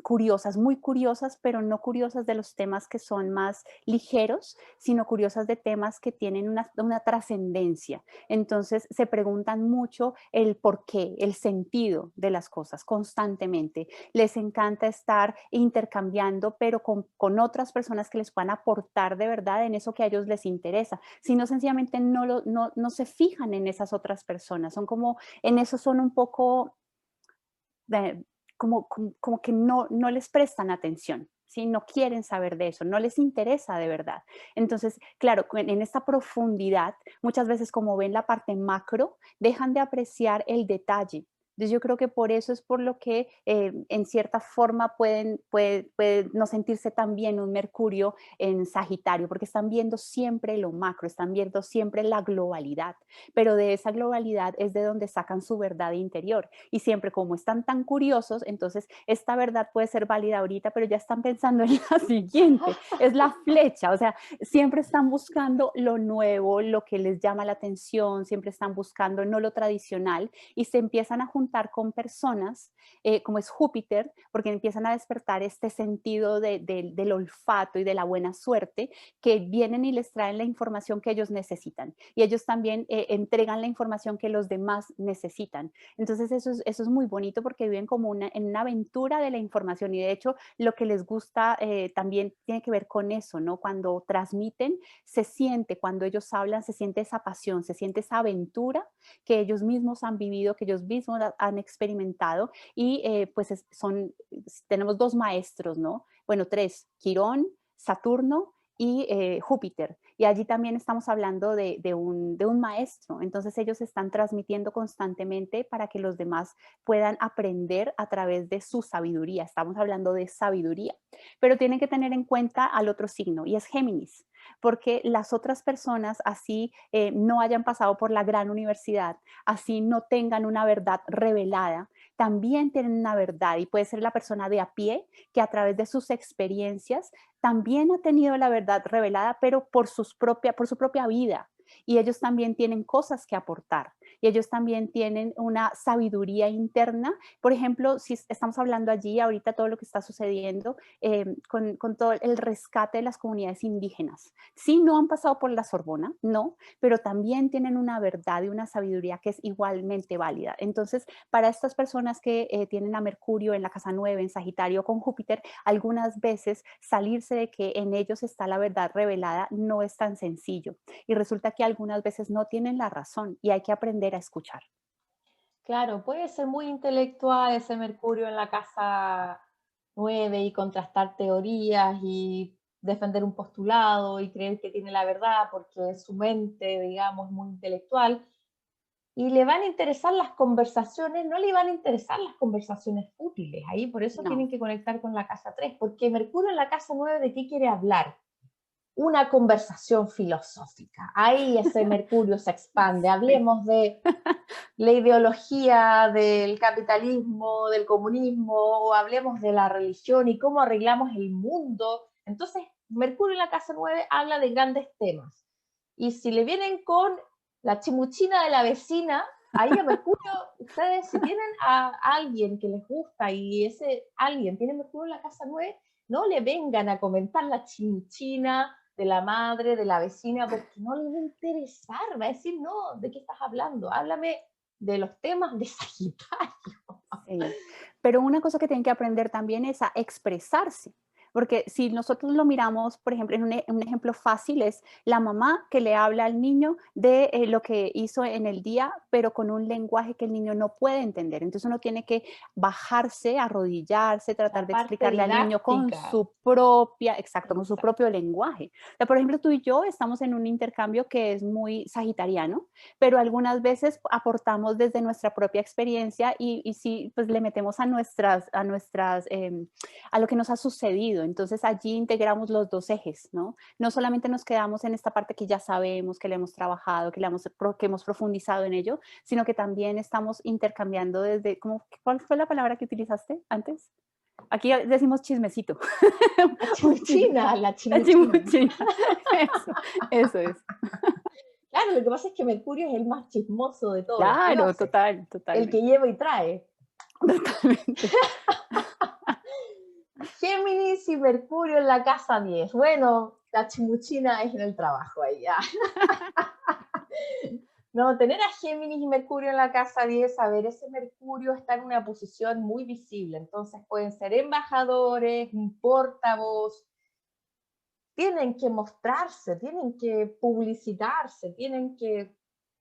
curiosas, muy curiosas, pero no curiosas de los temas que son más ligeros, sino curiosas de temas que tienen una trascendencia. Entonces se preguntan mucho el por qué, el sentido de las cosas constantemente. Les encanta estar intercambiando, pero con otras personas que les puedan aportar de verdad en eso que a ellos les interesa, sino sencillamente no se fijan en esas otras personas, son como, en eso son un poco, de- como que no les prestan atención. ¿Sí? No quieren saber de eso, no les interesa de verdad. Entonces, claro, en esta profundidad, muchas veces como ven la parte macro, dejan de apreciar el detalle. Entonces yo creo que por eso es por lo que en cierta forma puede no sentirse tan bien un Mercurio en Sagitario, porque están viendo siempre lo macro, están viendo siempre la globalidad, pero de esa globalidad es de donde sacan su verdad interior. Y siempre como están tan curiosos, entonces esta verdad puede ser válida ahorita, pero ya están pensando en la siguiente, es la flecha, o sea, siempre están buscando lo nuevo, lo que les llama la atención, siempre están buscando no lo tradicional y se empiezan a juntar con personas, como es Júpiter, porque empiezan a despertar este sentido del olfato y de la buena suerte, que vienen y les traen la información que ellos necesitan. Y ellos también entregan la información que los demás necesitan. Entonces eso es muy bonito porque viven como en una aventura de la información y de hecho lo que les gusta también tiene que ver con eso, ¿no? Cuando transmiten, se siente, cuando ellos hablan, se siente esa pasión, se siente esa aventura que ellos mismos han vivido, que ellos mismos han experimentado y pues tenemos dos maestros, ¿no? Bueno, tres, Quirón, Saturno y Júpiter. Y allí también estamos hablando de un maestro. Entonces ellos están transmitiendo constantemente para que los demás puedan aprender a través de su sabiduría. Estamos hablando de sabiduría. Pero tienen que tener en cuenta al otro signo y es Géminis, porque las otras personas así no hayan pasado por la gran universidad, así no tengan una verdad revelada, también tienen una verdad y puede ser la persona de a pie que a través de sus experiencias también ha tenido la verdad revelada, pero por su propia vida. Y ellos también tienen cosas que aportar. Y ellos también tienen una sabiduría interna. Por ejemplo, si estamos hablando allí ahorita todo lo que está sucediendo con todo el rescate de las comunidades indígenas. Sí, no han pasado por la Sorbona, no, pero también tienen una verdad y una sabiduría que es igualmente válida. Entonces, para estas personas que tienen a Mercurio en la casa 9, en Sagitario con Júpiter, algunas veces salirse de que en ellos está la verdad revelada no es tan sencillo. Y resulta que algunas veces no tienen la razón y hay que aprender a escuchar. Claro, puede ser muy intelectual ese Mercurio en la casa 9 y contrastar teorías y defender un postulado y creer que tiene la verdad porque su mente, digamos, es muy intelectual. Y le van a interesar las conversaciones, no le van a interesar las conversaciones fútiles. Ahí por eso No, tienen que conectar con la casa 3 porque Mercurio en la casa 9, ¿de qué quiere hablar? Una conversación filosófica. Ahí ese Mercurio se expande. sí. Hablemos de la ideología del capitalismo, del comunismo, o hablemos de la religión y cómo arreglamos el mundo. Entonces, Mercurio en la casa 9 habla de grandes temas. Y si le vienen con la chimuchina de la vecina, ahí a Mercurio, ustedes si tienen a alguien que les gusta y ese alguien tiene Mercurio en la casa 9, no le vengan a comentar la chimuchina de la madre, de la vecina, porque no le va a interesar, va a decir, no, ¿de qué estás hablando? Háblame de los temas de Sagitario. Sí, pero una cosa que tienen que aprender también es a expresarse, Porque si nosotros lo miramos, por ejemplo, en un ejemplo fácil es la mamá que le habla al niño de lo que hizo en el día, pero con un lenguaje que el niño no puede entender. Entonces uno tiene que bajarse, arrodillarse, tratar La de parte explicarle al niño con didáctica. su propia, exacto, con su Exacto. propio lenguaje. O sea, por ejemplo, tú y yo estamos en un intercambio que es muy sagitariano, pero algunas veces aportamos desde nuestra propia experiencia y sí, pues le metemos a lo que nos ha sucedido. Entonces allí integramos los dos ejes, ¿no? No solamente nos quedamos en esta parte que ya sabemos, que le hemos trabajado, que hemos profundizado en ello, sino que también estamos intercambiando desde, ¿cuál fue la palabra que utilizaste antes? Aquí decimos chismecito. La Un chisme. chimuchina, la La chimuchina. chimuchina. Eso es. Claro, lo que pasa es que Mercurio es el más chismoso de todos. ¿Qué va a Claro, hacer? total, El que totalmente. lleva y trae. Totalmente. Géminis y Mercurio en la casa 10. Bueno, la chimuchina es en el trabajo ahí ya. No, tener a Géminis y Mercurio en la casa 10, a ver, ese Mercurio está en una posición muy visible, entonces pueden ser embajadores, un portavoz, tienen que mostrarse, tienen que publicitarse, tienen que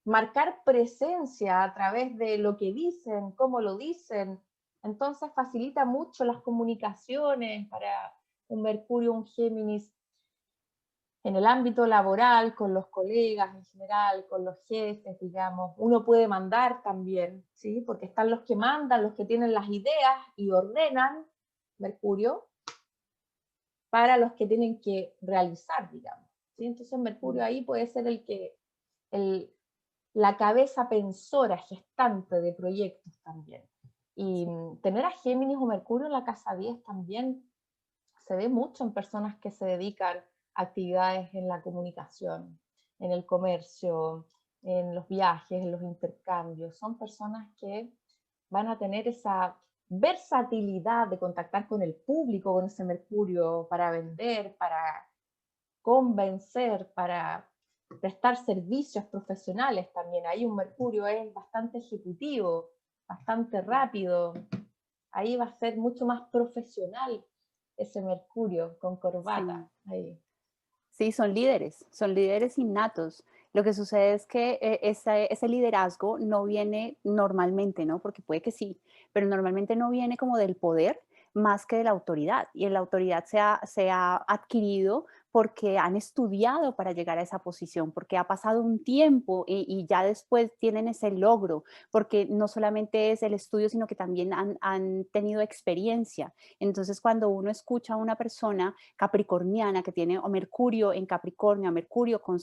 marcar presencia a través de lo que dicen, cómo lo dicen. Entonces facilita mucho las comunicaciones para un Mercurio, un Géminis en el ámbito laboral, con los colegas en general, con los jefes, digamos. Uno puede mandar también, ¿sí? Porque están los que mandan, los que tienen las ideas y ordenan, Mercurio, para los que tienen que realizar, digamos. ¿Sí? Entonces Mercurio ahí puede ser el, la cabeza pensora, gestante de proyectos también. Y Sí. tener a Géminis o Mercurio en la casa 10 también se ve mucho en personas que se dedican a actividades en la comunicación, en el comercio, en los viajes, en los intercambios. Son personas que van a tener esa versatilidad de contactar con el público, con ese Mercurio, para vender, para convencer, para prestar servicios profesionales también. Ahí un Mercurio es bastante ejecutivo, bastante rápido. Ahí va a ser mucho más profesional ese Mercurio con corbata. Sí. Ahí. Sí, son líderes innatos. Lo que sucede es que ese liderazgo no viene normalmente, ¿no? Porque puede que sí, pero normalmente no viene como del poder más que de la autoridad. Y la autoridad se ha adquirido porque han estudiado para llegar a esa posición, porque ha pasado un tiempo y ya después tienen ese logro, porque no solamente es el estudio, sino que también han tenido experiencia. Entonces, cuando uno escucha a una persona capricorniana que tiene a Mercurio en Capricornio, a Mercurio con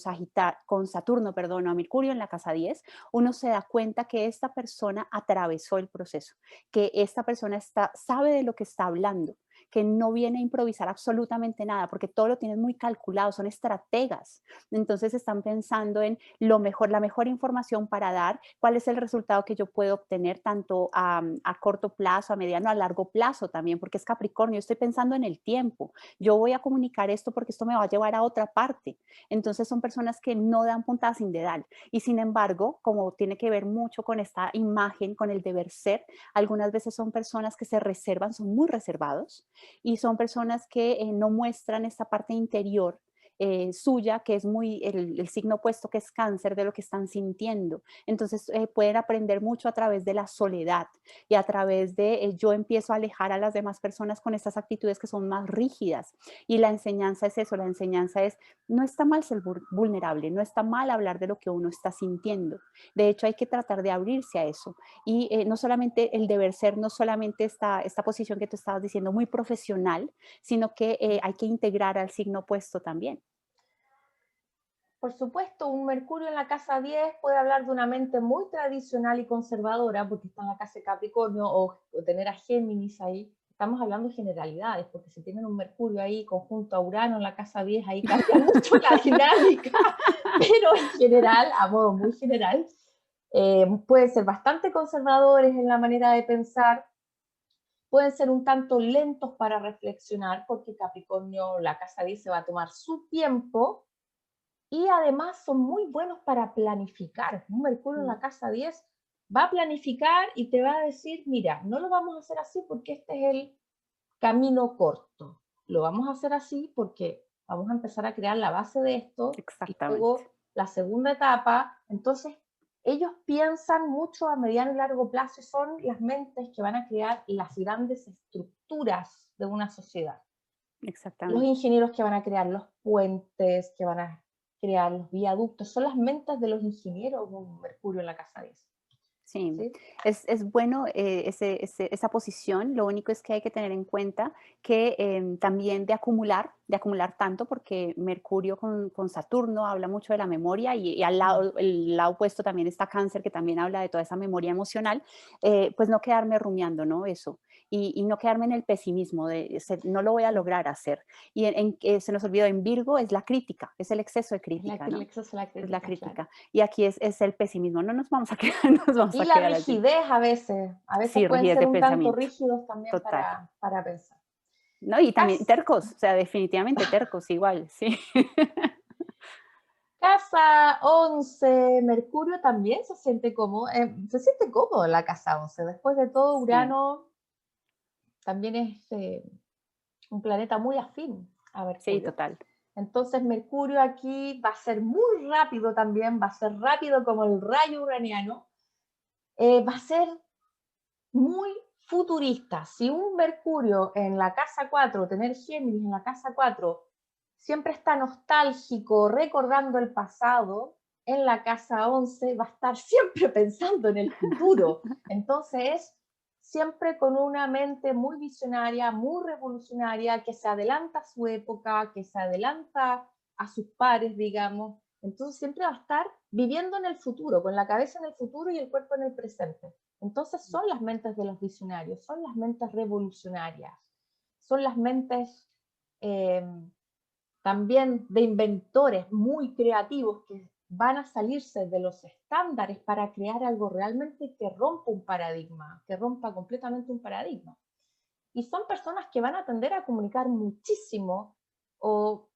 Saturno, perdón, a Mercurio en la casa 10, uno se da cuenta que esta persona atravesó el proceso, que esta persona sabe de lo que está hablando, que no viene a improvisar absolutamente nada, porque todo lo tienen muy calculado, son estrategas. Entonces están pensando en lo mejor, la mejor información para dar, cuál es el resultado que yo puedo obtener tanto a corto plazo, a mediano, a largo plazo también, porque es Capricornio, estoy pensando en el tiempo, yo voy a comunicar esto porque esto me va a llevar a otra parte. Entonces son personas que no dan puntada sin dedal. Y sin embargo, como tiene que ver mucho con esta imagen, con el deber ser, algunas veces son personas que se reservan, son muy reservados y son personas que no muestran esta parte interior suya, que es muy el signo opuesto, que es cáncer, de lo que están sintiendo. Entonces pueden aprender mucho a través de la soledad y a través de yo empiezo a alejar a las demás personas con estas actitudes que son más rígidas. Y la enseñanza es eso, la enseñanza es, no está mal ser vulnerable, no está mal hablar de lo que uno está sintiendo. De hecho, hay que tratar de abrirse a eso. Y no solamente el deber ser, no solamente esta posición que tú estabas diciendo, muy profesional, sino que hay que integrar al signo opuesto también. Por supuesto, un Mercurio en la casa 10 puede hablar de una mente muy tradicional y conservadora, porque está en la casa de Capricornio, o tener a Géminis ahí. Estamos hablando de generalidades, porque si tienen un Mercurio ahí conjunto a Urano en la casa 10, ahí cambia mucho la dinámica, pero en general, a modo muy general, pueden ser bastante conservadores en la manera de pensar, pueden ser un tanto lentos para reflexionar, porque Capricornio, la casa 10 se va a tomar su tiempo, y además son muy buenos para planificar. Un Mercurio en la casa 10 va a planificar y te va a decir, mira, no lo vamos a hacer así porque este es el camino corto. lo vamos a hacer así porque vamos a empezar a crear la base de esto y Exactamente. luego la segunda etapa. Entonces, ellos piensan mucho a mediano y largo plazo y son las mentes que van a crear las grandes estructuras de una sociedad. Los Exactamente. ingenieros que van a crear los puentes, que van a crear los viaductos, son las mentes de los ingenieros con Mercurio en la casa 10. Sí, ¿Sí? es bueno esa posición. Lo único es que hay que tener en cuenta que también de acumular tanto, porque Mercurio con Saturno habla mucho de la memoria y al Mm. lado, el lado opuesto también está Cáncer, que también habla de toda esa memoria emocional, pues no quedarme rumiando, ¿no? Eso. Y no quedarme en el pesimismo de no lo voy a Sí. lograr hacer. Y que se nos olvidó, en Virgo es la crítica, es el exceso de Es crítica, el ¿no? exceso de la Es la crítica, claro. crítica. Y aquí es el pesimismo. No nos vamos a quedar, nos vamos Y a la quedar allí. rigidez a veces Sí, pueden rigidez ser de un tanto pensamiento, rígidos también total. para pensar. No, y también Cas- tercos, o sea, definitivamente tercos, igual, sí. Casa 11, Mercurio también se siente cómodo en la casa 11. Después de todo, Sí, Urano también es un planeta muy afín a sí, Mercurio. total. Entonces Mercurio aquí va a ser muy rápido también, va a ser rápido como el rayo uraniano, va a ser muy futurista. Si un Mercurio en la casa 4, tener Géminis en la casa 4, siempre está nostálgico, recordando el pasado, en la casa 11 va a estar siempre pensando en el futuro. Entonces es siempre con una mente muy visionaria, muy revolucionaria, que se adelanta a su época, que se adelanta a sus pares, digamos. Entonces siempre va a estar viviendo en el futuro, con la cabeza en el futuro y el cuerpo en el presente. Entonces son las mentes de los visionarios, son las mentes revolucionarias, son las mentes eh, también de inventores muy creativos que van a salirse de los estándares para crear algo realmente que rompa un paradigma, que rompa completamente un paradigma. Y son personas que van a tender a comunicar muchísimo o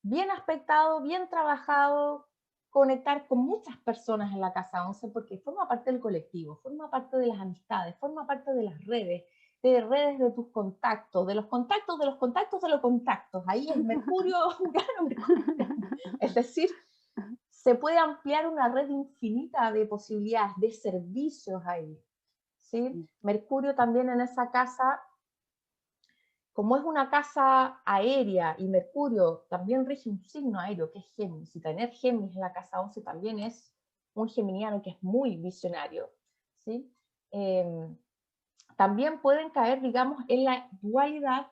bien aspectado, bien trabajado, conectar con muchas personas en la casa 11 porque forma parte del colectivo, forma parte de las amistades, forma parte de las redes, de redes de tus contactos, de los contactos, de los contactos, de los contactos. Ahí es Mercurio, Urano, Mercurio, Urano. Es decir, se puede ampliar una red infinita de posibilidades, de servicios ahí. ¿Sí? Mercurio también en esa casa, como es una casa aérea y Mercurio también rige un signo aéreo que es Géminis, y tener Géminis en la casa 11 también es un geminiano que es muy visionario, ¿sí? Eh, también pueden caer, digamos, en la dualidad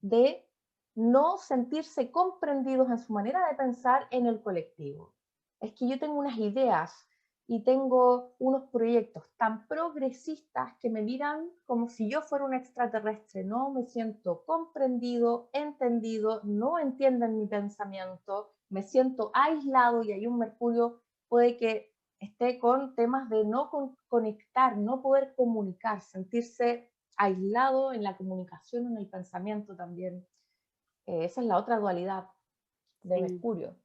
de no sentirse comprendidos en su manera de pensar en el colectivo. Es que yo tengo unas ideas y tengo unos proyectos tan progresistas que me miran como si yo fuera un extraterrestre. No me siento comprendido, entendido, no entienden mi pensamiento, me siento aislado y hay un Mercurio puede que esté con temas de no conectar, no poder comunicar, sentirse aislado en la comunicación, en el pensamiento también. Esa es la otra dualidad de Sí. Mercurio.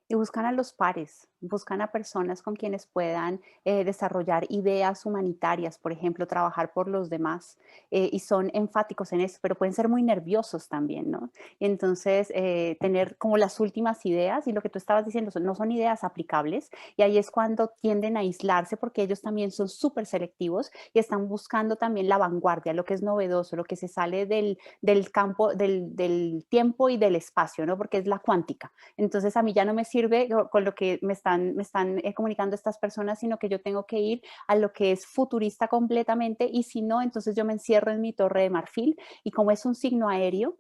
Y buscan a los pares, buscan a personas con quienes puedan desarrollar ideas humanitarias, por ejemplo, trabajar por los demás, y son enfáticos en eso, pero pueden ser muy nerviosos también, ¿no? Entonces, tener como las últimas ideas y lo que tú estabas diciendo, no son ideas aplicables y ahí es cuando tienden a aislarse porque ellos también son súper selectivos y están buscando también la vanguardia, lo que es novedoso, lo que se sale del campo, del tiempo y del espacio, ¿no? Porque es la cuántica. Entonces a mí ya no me sirve con lo que me están comunicando estas personas, sino que yo tengo que ir a lo que es futurista completamente y si no, entonces yo me encierro en mi torre de marfil y como es un signo aéreo,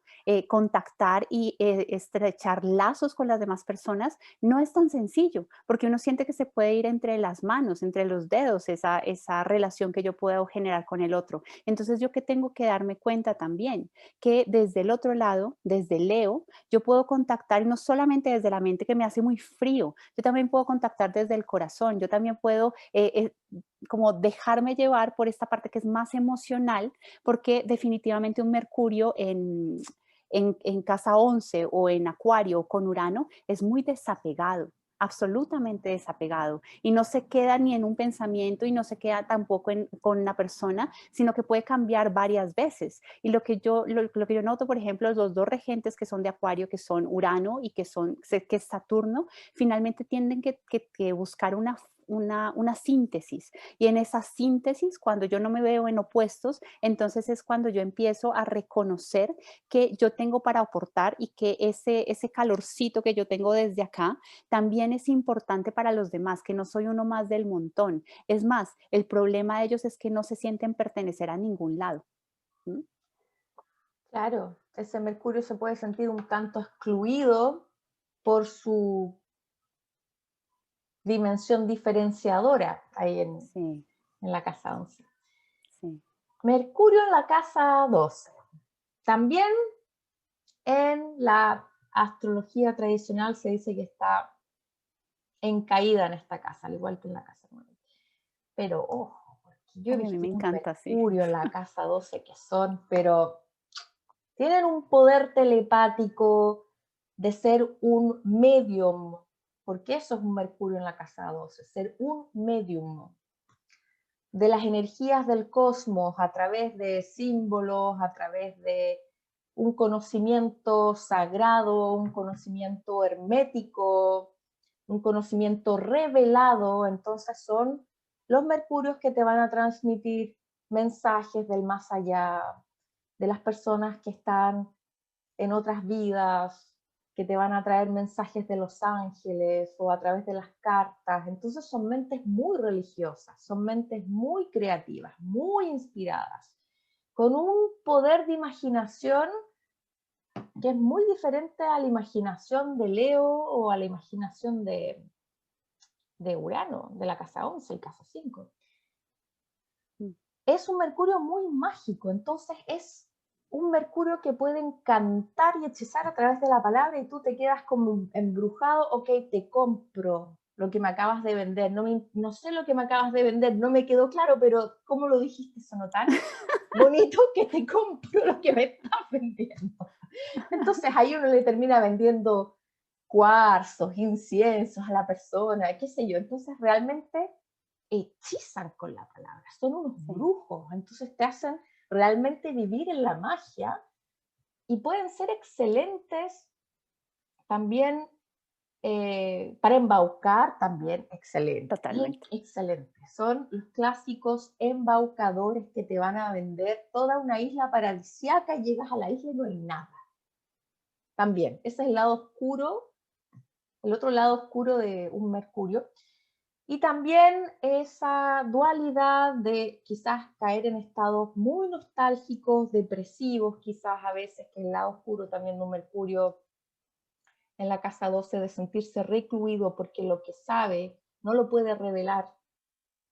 contactar y estrechar lazos con las demás personas no es tan sencillo, porque uno siente que se puede ir entre las manos, entre los dedos, esa relación que yo puedo generar con el otro. Entonces yo que tengo que darme cuenta también que desde el otro lado, desde Leo, yo puedo contactar no solamente desde la mente que me hace muy frío, yo también puedo contactar desde el corazón, yo también puedo como dejarme llevar por esta parte que es más emocional, porque definitivamente un Mercurio en casa 11 o en Acuario con Urano es muy desapegado. absolutamente desapegado y no se queda ni en un pensamiento y no se queda tampoco con la persona, sino que puede cambiar varias veces. Y lo que yo noto, por ejemplo, los dos regentes que son de Acuario, que son Urano y que es Saturno, finalmente tienden que buscar una síntesis. Y en esa síntesis, cuando yo no me veo en opuestos, entonces es cuando yo empiezo a reconocer que yo tengo para aportar y que ese calorcito que yo tengo desde acá también es importante para los demás, que no soy uno más del montón. Es más, el problema de ellos es que no se sienten pertenecer a ningún lado. ¿Mm? Claro, ese Mercurio se puede sentir un tanto excluido por su dimensión diferenciadora ahí Sí, en la casa 11. sí. Mercurio en la casa 12. También en la astrología tradicional se dice que está en caída en esta casa, al igual que en la casa 9. Pero ojo, porque yo he Ay, a mí visto me un encanta, sí. Mercurio en la casa 12 que son, pero tienen un poder telepático de ser un medium, porque eso es un Mercurio en la casa 12, ser un medium de las energías del cosmos a través de símbolos, a través de un conocimiento sagrado, un conocimiento hermético, un conocimiento revelado. Entonces son los mercurios que te van a transmitir mensajes del más allá, de las personas que están en otras vidas, que te van a traer mensajes de los ángeles o a través de las cartas. Entonces son mentes muy religiosas, son mentes muy creativas, muy inspiradas, con un poder de imaginación que es muy diferente a la imaginación de Leo o a la imaginación de Urano, de la casa 11 y casa 5. Mm. Es un Mercurio muy mágico, entonces es un Mercurio que puede encantar y hechizar a través de la palabra y tú te quedas como embrujado, ok, te compro lo que me acabas de vender, no sé lo que me acabas de vender, no me quedó claro, pero ¿cómo lo dijiste? Sonó tan bonito que te compro lo que me estás vendiendo. Entonces ahí uno le termina vendiendo cuarzos, inciensos a la persona, qué sé yo, entonces realmente hechizan con la palabra, son unos Sí, brujos, entonces te hacen realmente vivir en la magia y pueden ser excelentes también para embaucar, también excelentes, totalmente. excelentes. Son los clásicos embaucadores que te van a vender toda una isla paradisíaca y llegas a la isla y no hay nada. También, ese es el lado oscuro, el otro lado oscuro de un Mercurio. Y también esa dualidad de quizás caer en estados muy nostálgicos, depresivos, quizás a veces, que el lado oscuro también de un Mercurio en la casa 12, de sentirse recluido porque lo que sabe no lo puede revelar,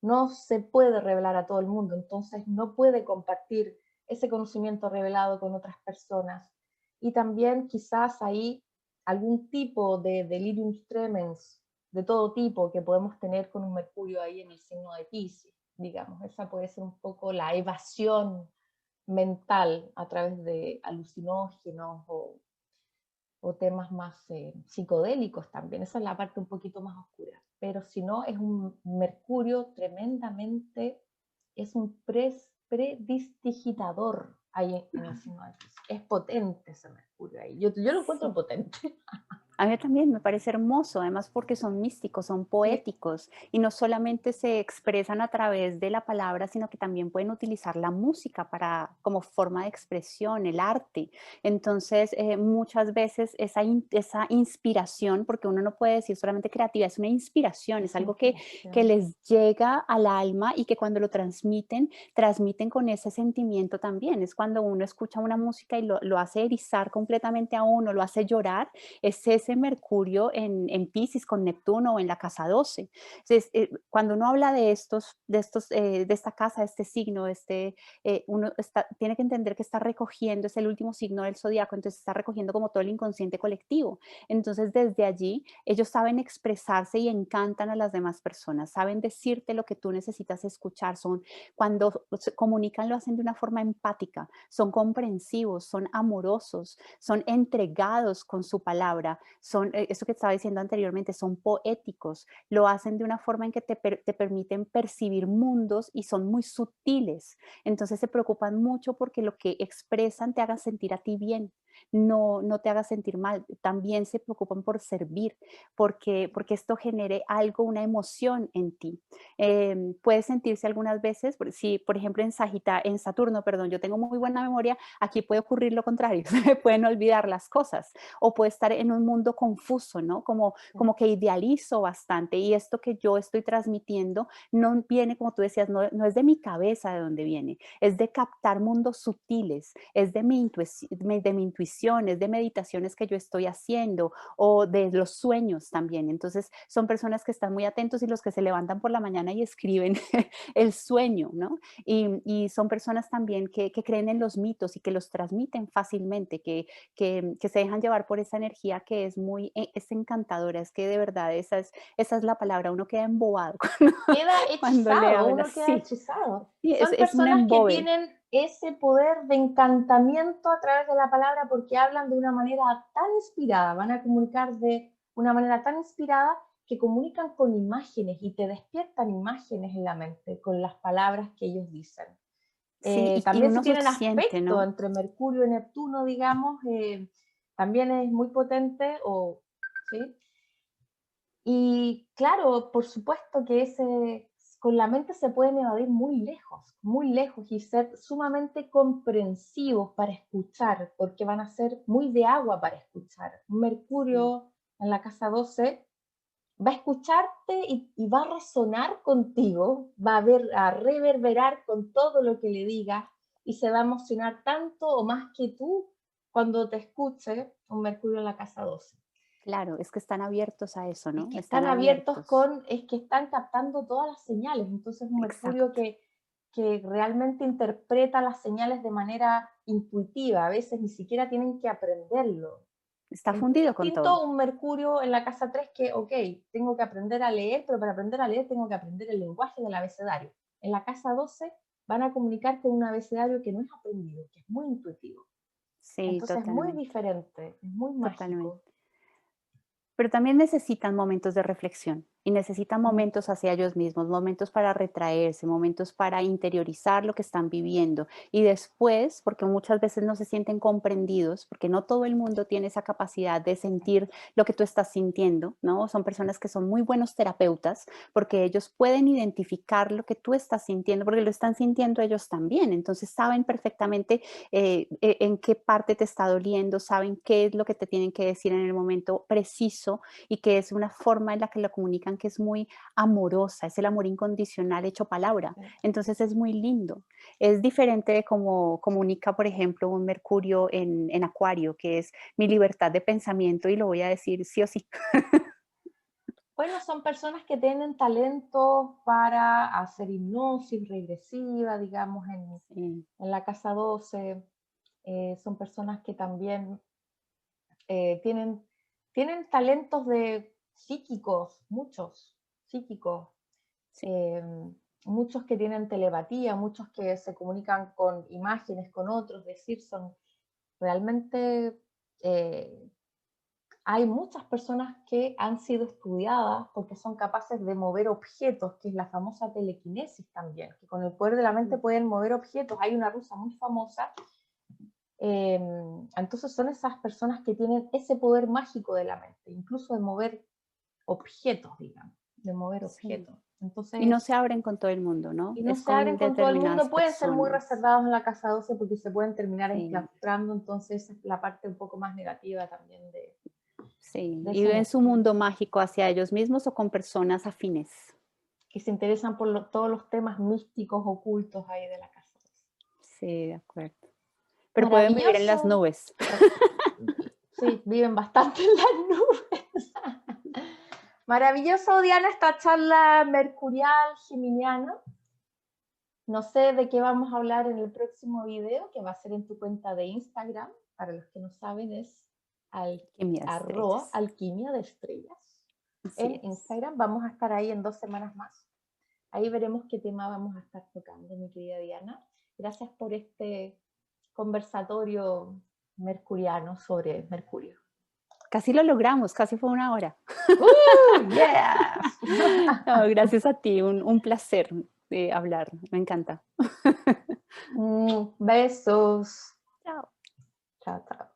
no se puede revelar a todo el mundo, entonces no puede compartir ese conocimiento revelado con otras personas. Y también quizás ahí algún tipo de delirium tremens de todo tipo que podemos tener con un Mercurio ahí en el signo de Piscis, digamos. Esa puede ser un poco la evasión mental a través de alucinógenos o temas más psicodélicos también. Esa es la parte un poquito más oscura. Pero si no, es un Mercurio tremendamente, es un predistigitador ahí en el signo de Piscis. Es potente ese Mercurio ahí. Yo lo encuentro Sí. potente. A mí también me parece hermoso, además porque son místicos, son Sí. poéticos y no solamente se expresan a través de la palabra, sino que también pueden utilizar la música para, como forma de expresión, el arte. Entonces, muchas veces esa inspiración, porque uno no puede decir solamente creativa, es una inspiración, es Es algo que inspiración. les llega al alma y que cuando lo transmiten, transmiten con ese sentimiento también. Es cuando uno escucha una música y lo hace erizar completamente a uno, lo hace llorar, es ese Mercurio en Piscis con Neptuno o en la casa 12. Entonces, cuando uno habla de esta casa, de este signo, tiene que entender que está recogiendo, es el último signo del zodiaco, entonces está recogiendo como todo el inconsciente colectivo. Entonces, desde allí, ellos saben expresarse y encantan a las demás personas, saben decirte lo que tú necesitas escuchar, cuando se comunican lo hacen de una forma empática, son comprensivos, son amorosos, son entregados con su palabra, son, eso que estaba diciendo anteriormente, son poéticos, lo hacen de una forma en que te permiten percibir mundos y son muy sutiles. Entonces se preocupan mucho porque lo que expresan te haga sentir a ti bien, no te haga sentir mal. También se preocupan por servir, porque esto genere algo, una emoción en ti. Puede sentirse algunas veces, si por ejemplo en Saturno, perdón, yo tengo muy buena memoria, aquí puede ocurrir lo contrario, se me pueden olvidar las cosas o puede estar en un mundo confuso, ¿no? Como que idealizo bastante y esto que yo estoy transmitiendo no viene, como tú decías, no es de mi cabeza de donde viene, es de captar mundos sutiles, es de mi intuición, es de meditaciones que yo estoy haciendo o de los sueños también. Entonces son personas que están muy atentos y los que se levantan por la mañana y escriben el sueño, ¿no? Y son personas también que creen en los mitos y que los transmiten fácilmente, que se dejan llevar por esa energía que es muy, es encantadora, es que de verdad esa es la palabra, uno queda embobado Queda cuando le hechizado, hablas, uno queda sí, hechizado. sí, Son es un personas que embobe, tienen ese poder de encantamiento a través de la palabra porque hablan de una manera tan inspirada, van a comunicar de una manera tan inspirada que comunican con imágenes y te despiertan imágenes en la mente con las palabras que ellos dicen. sí, y También si uno se tienen siente, aspecto ¿no? entre Mercurio y Neptuno, digamos, también es muy potente, ¿sí? Y claro, por supuesto que con la mente se pueden evadir muy lejos y ser sumamente comprensivos para escuchar, porque van a ser muy de agua para escuchar. Sí. Mercurio en la casa 12 va a escucharte y va a resonar contigo, a reverberar con todo lo que le digas y se va a emocionar tanto o más que tú cuando te escuche un Mercurio en la casa 12. Claro, es que están abiertos a eso, Es ¿no? que Están están abiertos abiertos. es que están captando todas las señales. Entonces, un Mercurio Exacto. que realmente interpreta las señales de manera intuitiva, a veces ni siquiera tienen que aprenderlo. Está Es muy fundido con distinto todo. un Mercurio en la casa 3 que, ok, tengo que aprender a leer, pero para aprender a leer tengo que aprender el lenguaje del abecedario. En la casa 12 van a comunicar con un abecedario que no es aprendido, que es muy intuitivo. Sí, Entonces, es muy totalmente, diferente, es muy mágico. totalmente. Pero también necesitan momentos de reflexión y necesitan Mm, momentos hacia ellos mismos, momentos para retraerse, momentos para interiorizar lo que están viviendo. Y después, porque muchas veces no se sienten comprendidos, porque no todo el mundo tiene esa capacidad de sentir lo que tú estás sintiendo, ¿no? Son personas que son muy buenos terapeutas porque ellos pueden identificar lo que tú estás sintiendo, porque lo están sintiendo ellos también. Entonces saben perfectamente en qué parte te está doliendo, saben qué es lo que te tienen que decir en el momento preciso y que es una forma en la que lo comunican que es muy amorosa, es el amor incondicional hecho palabra. sí. Entonces es muy lindo. Es diferente de como comunica, por ejemplo, un Mercurio en Acuario, que es mi libertad de pensamiento y lo voy a decir sí o sí. Bueno, son personas que tienen talento para hacer hipnosis regresiva, digamos, Sí, en la casa 12. Son personas que también tienen, tienen talentos de psíquicos, muchos psíquicos, sí. eh, muchos que tienen telepatía, muchos que se comunican con imágenes, con otros, es decir, son realmente eh, hay muchas personas que han sido estudiadas porque son capaces de mover objetos, que es la famosa telequinesis también, que con el poder de la mente Ujú. pueden mover objetos. Hay una rusa muy famosa. eh, entonces son esas personas que tienen ese poder mágico de la mente, incluso de mover objetos, digamos, de mover Sí. objetos. Y no se Entonces, abren con todo el mundo, ¿no? y no Es se abren con con todo el determinadas mundo, pueden ser muy personas. reservados en la casa 12 porque se pueden terminar Sí. enclaustrando, entonces es la parte un poco más negativa también Sí, de y esa viven su energía. mundo mágico hacia ellos mismos o con personas afines. Que se interesan por todos los temas místicos ocultos ahí de la casa. Sí, de acuerdo. Pero pueden vivir en las Maravilloso. nubes. Sí, viven bastante en las nubes. Maravilloso, Diana, esta charla mercurial geminiana. No sé de qué vamos a hablar en el próximo video, que va a ser en tu cuenta de Instagram. Para los que no saben, es Alquimia de estrellas. alquimia de estrellas. Así En es. Instagram vamos a estar ahí en 2 semanas más. Ahí veremos qué tema vamos a estar tocando, mi querida Diana. Gracias por este conversatorio mercuriano sobre Mercurio. Casi lo logramos, casi fue 1 hora. Yes. No, gracias a ti, un placer hablar, me encanta. Besos. Chao. Chao, chao.